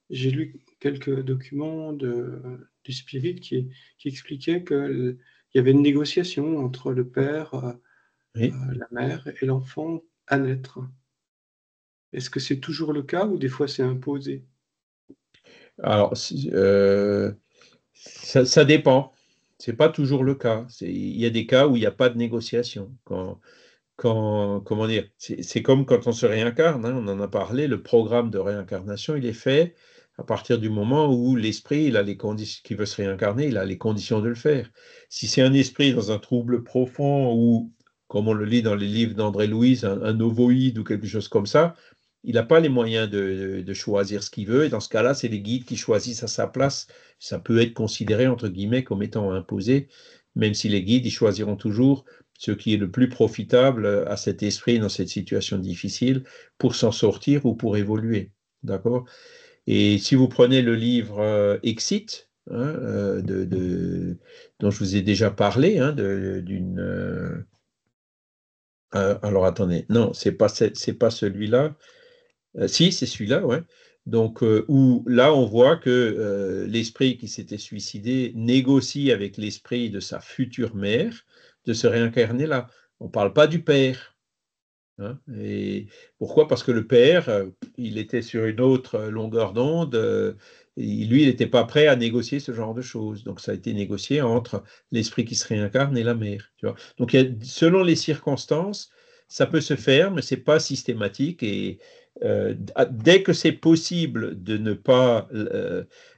j'ai lu quelques documents du Spirit qui expliquaient qu'il y avait une négociation entre le père, Oui. la mère et l'enfant à naître. Est-ce que c'est toujours le cas ou des fois c'est imposé? Alors, ça dépend. Ce n'est pas toujours le cas. Il y a des cas où il n'y a pas de négociation. Comment dire, c'est comme quand on se réincarne, hein, on en a parlé, le programme de réincarnation, il est fait à partir du moment où l'esprit, il a les conditions, qui veut se réincarner, il a les conditions de le faire. Si c'est un esprit dans un trouble profond ou, comme on le lit dans les livres d'André Louise, un ovoïde ou quelque chose comme ça, il n'a pas les moyens de choisir ce qu'il veut, et dans ce cas-là, c'est les guides qui choisissent à sa place. Ça peut être considéré, entre guillemets, comme étant imposé, même si les guides, ils choisiront toujours ce qui est le plus profitable à cet esprit dans cette situation difficile pour s'en sortir ou pour évoluer. D'accord? Et si vous prenez le livre Exit, hein, dont je vous ai déjà parlé, hein, alors attendez, non, c'est pas celui-là. Si, c'est celui-là, ouais. Donc, où là, on voit que l'esprit qui s'était suicidé négocie avec l'esprit de sa future mère de se réincarner là. On ne parle pas du père. Hein. Et pourquoi? Parce que le père, il était sur une autre longueur d'onde. Lui, il n'était pas prêt à négocier ce genre de choses. Donc, ça a été négocié entre l'esprit qui se réincarne et la mère. Tu vois. Donc, selon les circonstances, ça peut se faire, mais ce n'est pas systématique. Et dès que c'est possible de ne pas...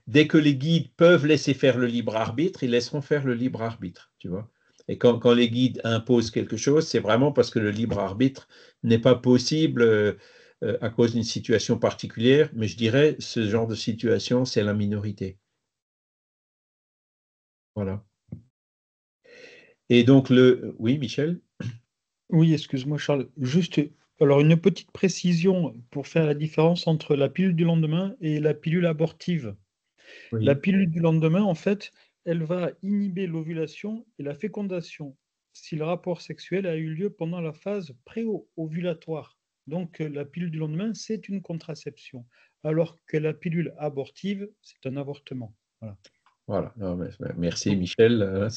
dès que les guides peuvent laisser faire le libre arbitre, ils laisseront faire le libre arbitre. Tu vois. Et quand les guides imposent quelque chose, c'est vraiment parce que le libre arbitre n'est pas possible à cause d'une situation particulière, mais je dirais ce genre de situation, c'est la minorité. Voilà. Et donc, oui, Michel? Oui, excuse-moi, Charles. Juste, alors une petite précision pour faire la différence entre la pilule du lendemain et la pilule abortive. Oui. La pilule du lendemain, en fait, elle va inhiber l'ovulation et la fécondation si le rapport sexuel a eu lieu pendant la phase pré-ovulatoire. Donc, la pilule du lendemain, c'est une contraception, alors que la pilule abortive, c'est un avortement. Voilà. Voilà. Non, merci, Michel.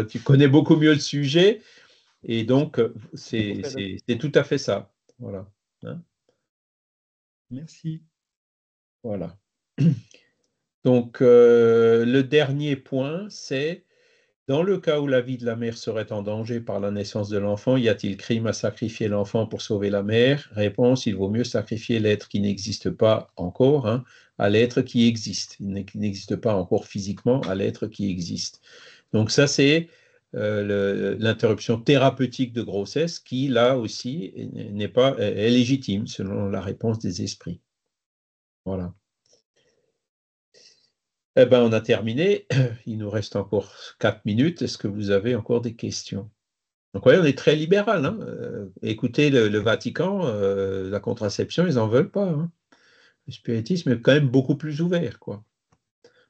Tu connais beaucoup mieux le sujet, et donc, c'est tout à fait ça. Voilà. Hein? Merci. Voilà. Donc, le dernier point, c'est dans le cas où la vie de la mère serait en danger par la naissance de l'enfant, y a-t-il crime à sacrifier l'enfant pour sauver la mère? Réponse, il vaut mieux sacrifier l'être qui n'existe pas encore, hein, à l'être qui existe. Il n'existe pas encore physiquement à l'être qui existe. Donc ça, c'est l'interruption thérapeutique de grossesse qui, là aussi, est légitime selon la réponse des esprits. Voilà. Eh bien, on a terminé. Il nous reste encore 4 minutes. Est-ce que vous avez encore des questions? Donc, oui, on est très libéral. Hein. Écoutez, le Vatican, la contraception, ils n'en veulent pas. Hein. Le spiritisme est quand même beaucoup plus ouvert, quoi.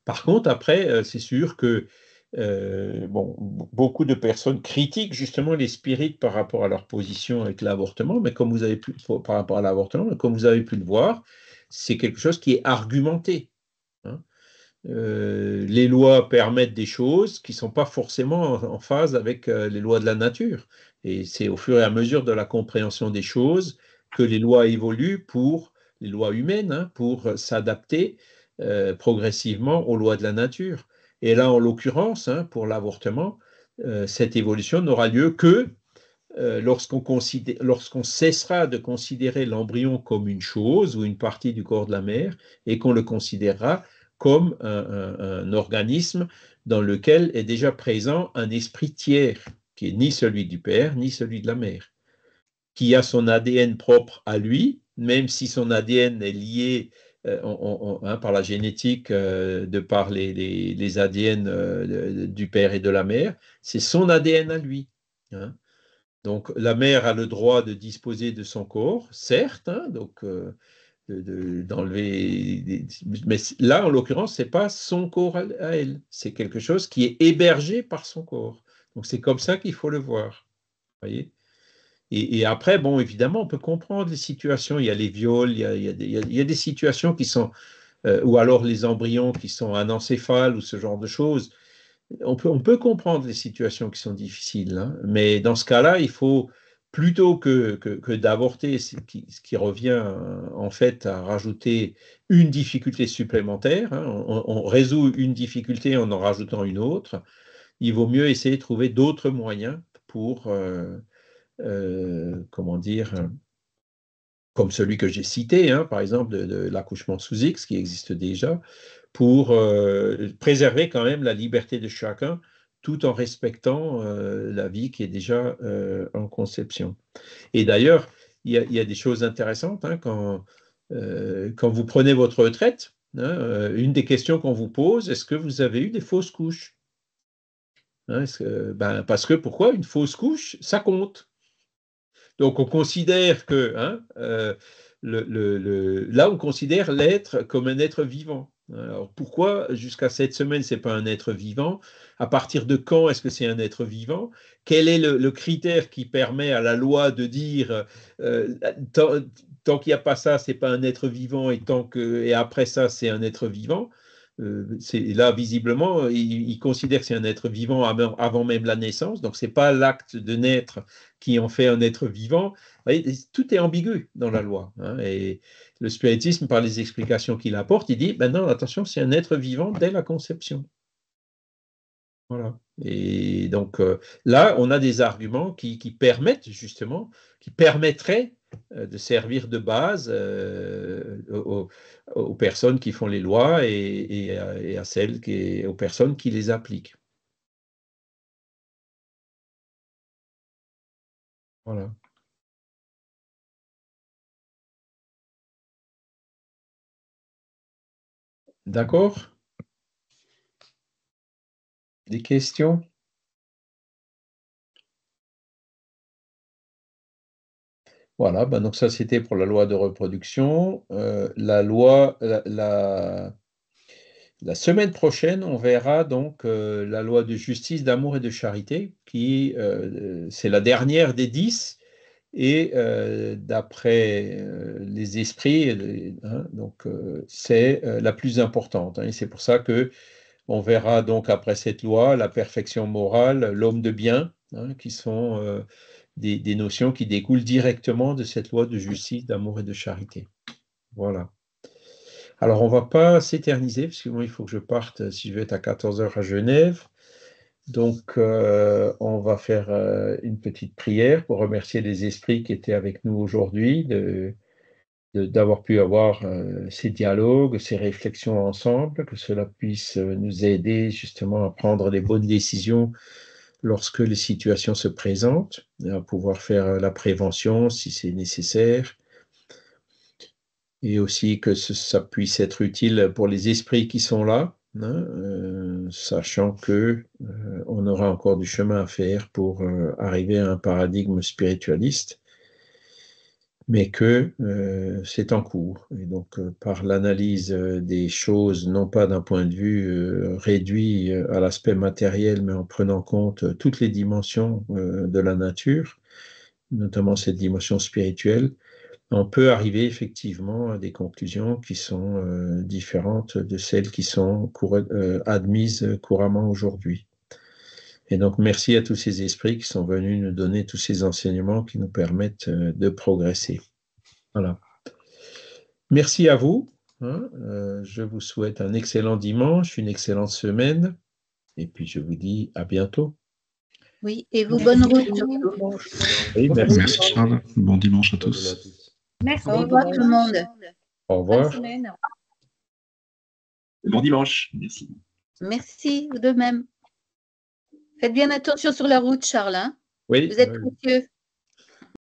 Par contre, après, c'est sûr que beaucoup de personnes critiquent justement les spirites par rapport à leur position avec l'avortement, mais comme vous avez pu, par rapport à l'avortement, mais comme vous avez pu le voir, c'est quelque chose qui est argumenté. Hein. Les lois permettent des choses qui ne sont pas forcément en phase avec les lois de la nature. Et c'est au fur et à mesure de la compréhension des choses que les lois évoluent les lois humaines, hein, pour s'adapter progressivement aux lois de la nature. Et là, en l'occurrence, hein, pour l'avortement, cette évolution n'aura lieu que lorsqu'on cessera de considérer l'embryon comme une chose ou une partie du corps de la mère et qu'on le considérera comme un organisme dans lequel est déjà présent un esprit tiers, qui est ni celui du père, ni celui de la mère, qui a son ADN propre à lui, même si son ADN est lié par la génétique, de par les ADN du père et de la mère, c'est son ADN à lui. Hein. Donc, la mère a le droit de disposer de son corps, certes, hein, donc d'enlever. Mais là, en l'occurrence, ce n'est pas son corps à elle, c'est quelque chose qui est hébergé par son corps. Donc, c'est comme ça qu'il faut le voir. Voyez. Et après, bon, évidemment, on peut comprendre les situations. Il y a les viols, il y a des situations qui sont, ou alors les embryons qui sont anencéphales ou ce genre de choses. On peut comprendre les situations qui sont difficiles, hein, mais dans ce cas-là, il faut, plutôt que d'avorter, ce qui revient en fait à rajouter une difficulté supplémentaire, hein, on résout une difficulté en rajoutant une autre, il vaut mieux essayer de trouver d'autres moyens pour, comment dire, comme celui que j'ai cité, hein, par exemple de l'accouchement sous X, qui existe déjà, pour préserver quand même la liberté de chacun, tout en respectant la vie qui est déjà en conception. Et d'ailleurs, il y a des choses intéressantes, hein, quand vous prenez votre retraite, hein, une des questions qu'on vous pose, est-ce que vous avez eu des fausses couches? Hein, parce que pourquoi? Une fausse couche, ça compte. Donc, on considère que, hein, là, on considère l'être comme un être vivant. Alors, pourquoi jusqu'à cette semaine, ce n'est pas un être vivant? À partir de quand est-ce que c'est un être vivant? Quel est le critère qui permet à la loi de dire tant qu'il n'y a pas ça, ce n'est pas un être vivant, et après ça, c'est un être vivant? Là, visiblement, il considère que c'est un être vivant avant même la naissance, donc ce n'est pas l'acte de naître qui en fait un être vivant. Tout est ambigu dans la loi. Hein, et le spiritisme, par les explications qu'il apporte, il dit, ben non, attention, c'est un être vivant dès la conception. Voilà. Et donc là, on a des arguments qui permettent justement, qui permettraient de servir de base aux personnes qui font les lois et aux personnes qui les appliquent. Voilà. D'accord? Des questions? Voilà, ben donc ça c'était pour la loi de reproduction. La semaine prochaine, on verra donc la loi de justice, d'amour et de charité, qui c'est la dernière des 10, et d'après les esprits, hein, donc c'est la plus importante. Hein, et c'est pour ça que on verra donc après cette loi la perfection morale, l'homme de bien, hein, qui sont des notions qui découlent directement de cette loi de justice, d'amour et de charité. Voilà. Alors, on ne va pas s'éterniser, parce que moi, il faut que je parte, si je vais être à 14h à Genève. Donc, on va faire une petite prière pour remercier les esprits qui étaient avec nous aujourd'hui, d'avoir pu avoir ces dialogues, ces réflexions ensemble, que cela puisse nous aider justement à prendre les bonnes décisions lorsque les situations se présentent, et à pouvoir faire la prévention si c'est nécessaire, et aussi que ça puisse être utile pour les esprits qui sont là, hein, sachant que on aura encore du chemin à faire pour arriver à un paradigme spiritualiste, mais que c'est en cours. Et donc, par l'analyse des choses, non pas d'un point de vue réduit à l'aspect matériel, mais en prenant compte toutes les dimensions de la nature, notamment cette dimension spirituelle, on peut arriver effectivement à des conclusions qui sont différentes de celles qui sont admises couramment aujourd'hui. Et donc, merci à tous ces esprits qui sont venus nous donner tous ces enseignements qui nous permettent de progresser. Voilà. Merci à vous. hein. Je vous souhaite un excellent dimanche, une excellente semaine, et puis je vous dis à bientôt. Oui, et vous, bonne route. Oui, merci. Merci Charles. Bon dimanche à Bonne journée à tous. tous. Merci. Au revoir tout le monde. Au Bonne revoir. semaine. Bon dimanche. Merci. Merci, vous de même. Faites bien attention sur la route, Charles, hein. Oui, Vous êtes oui. précieux.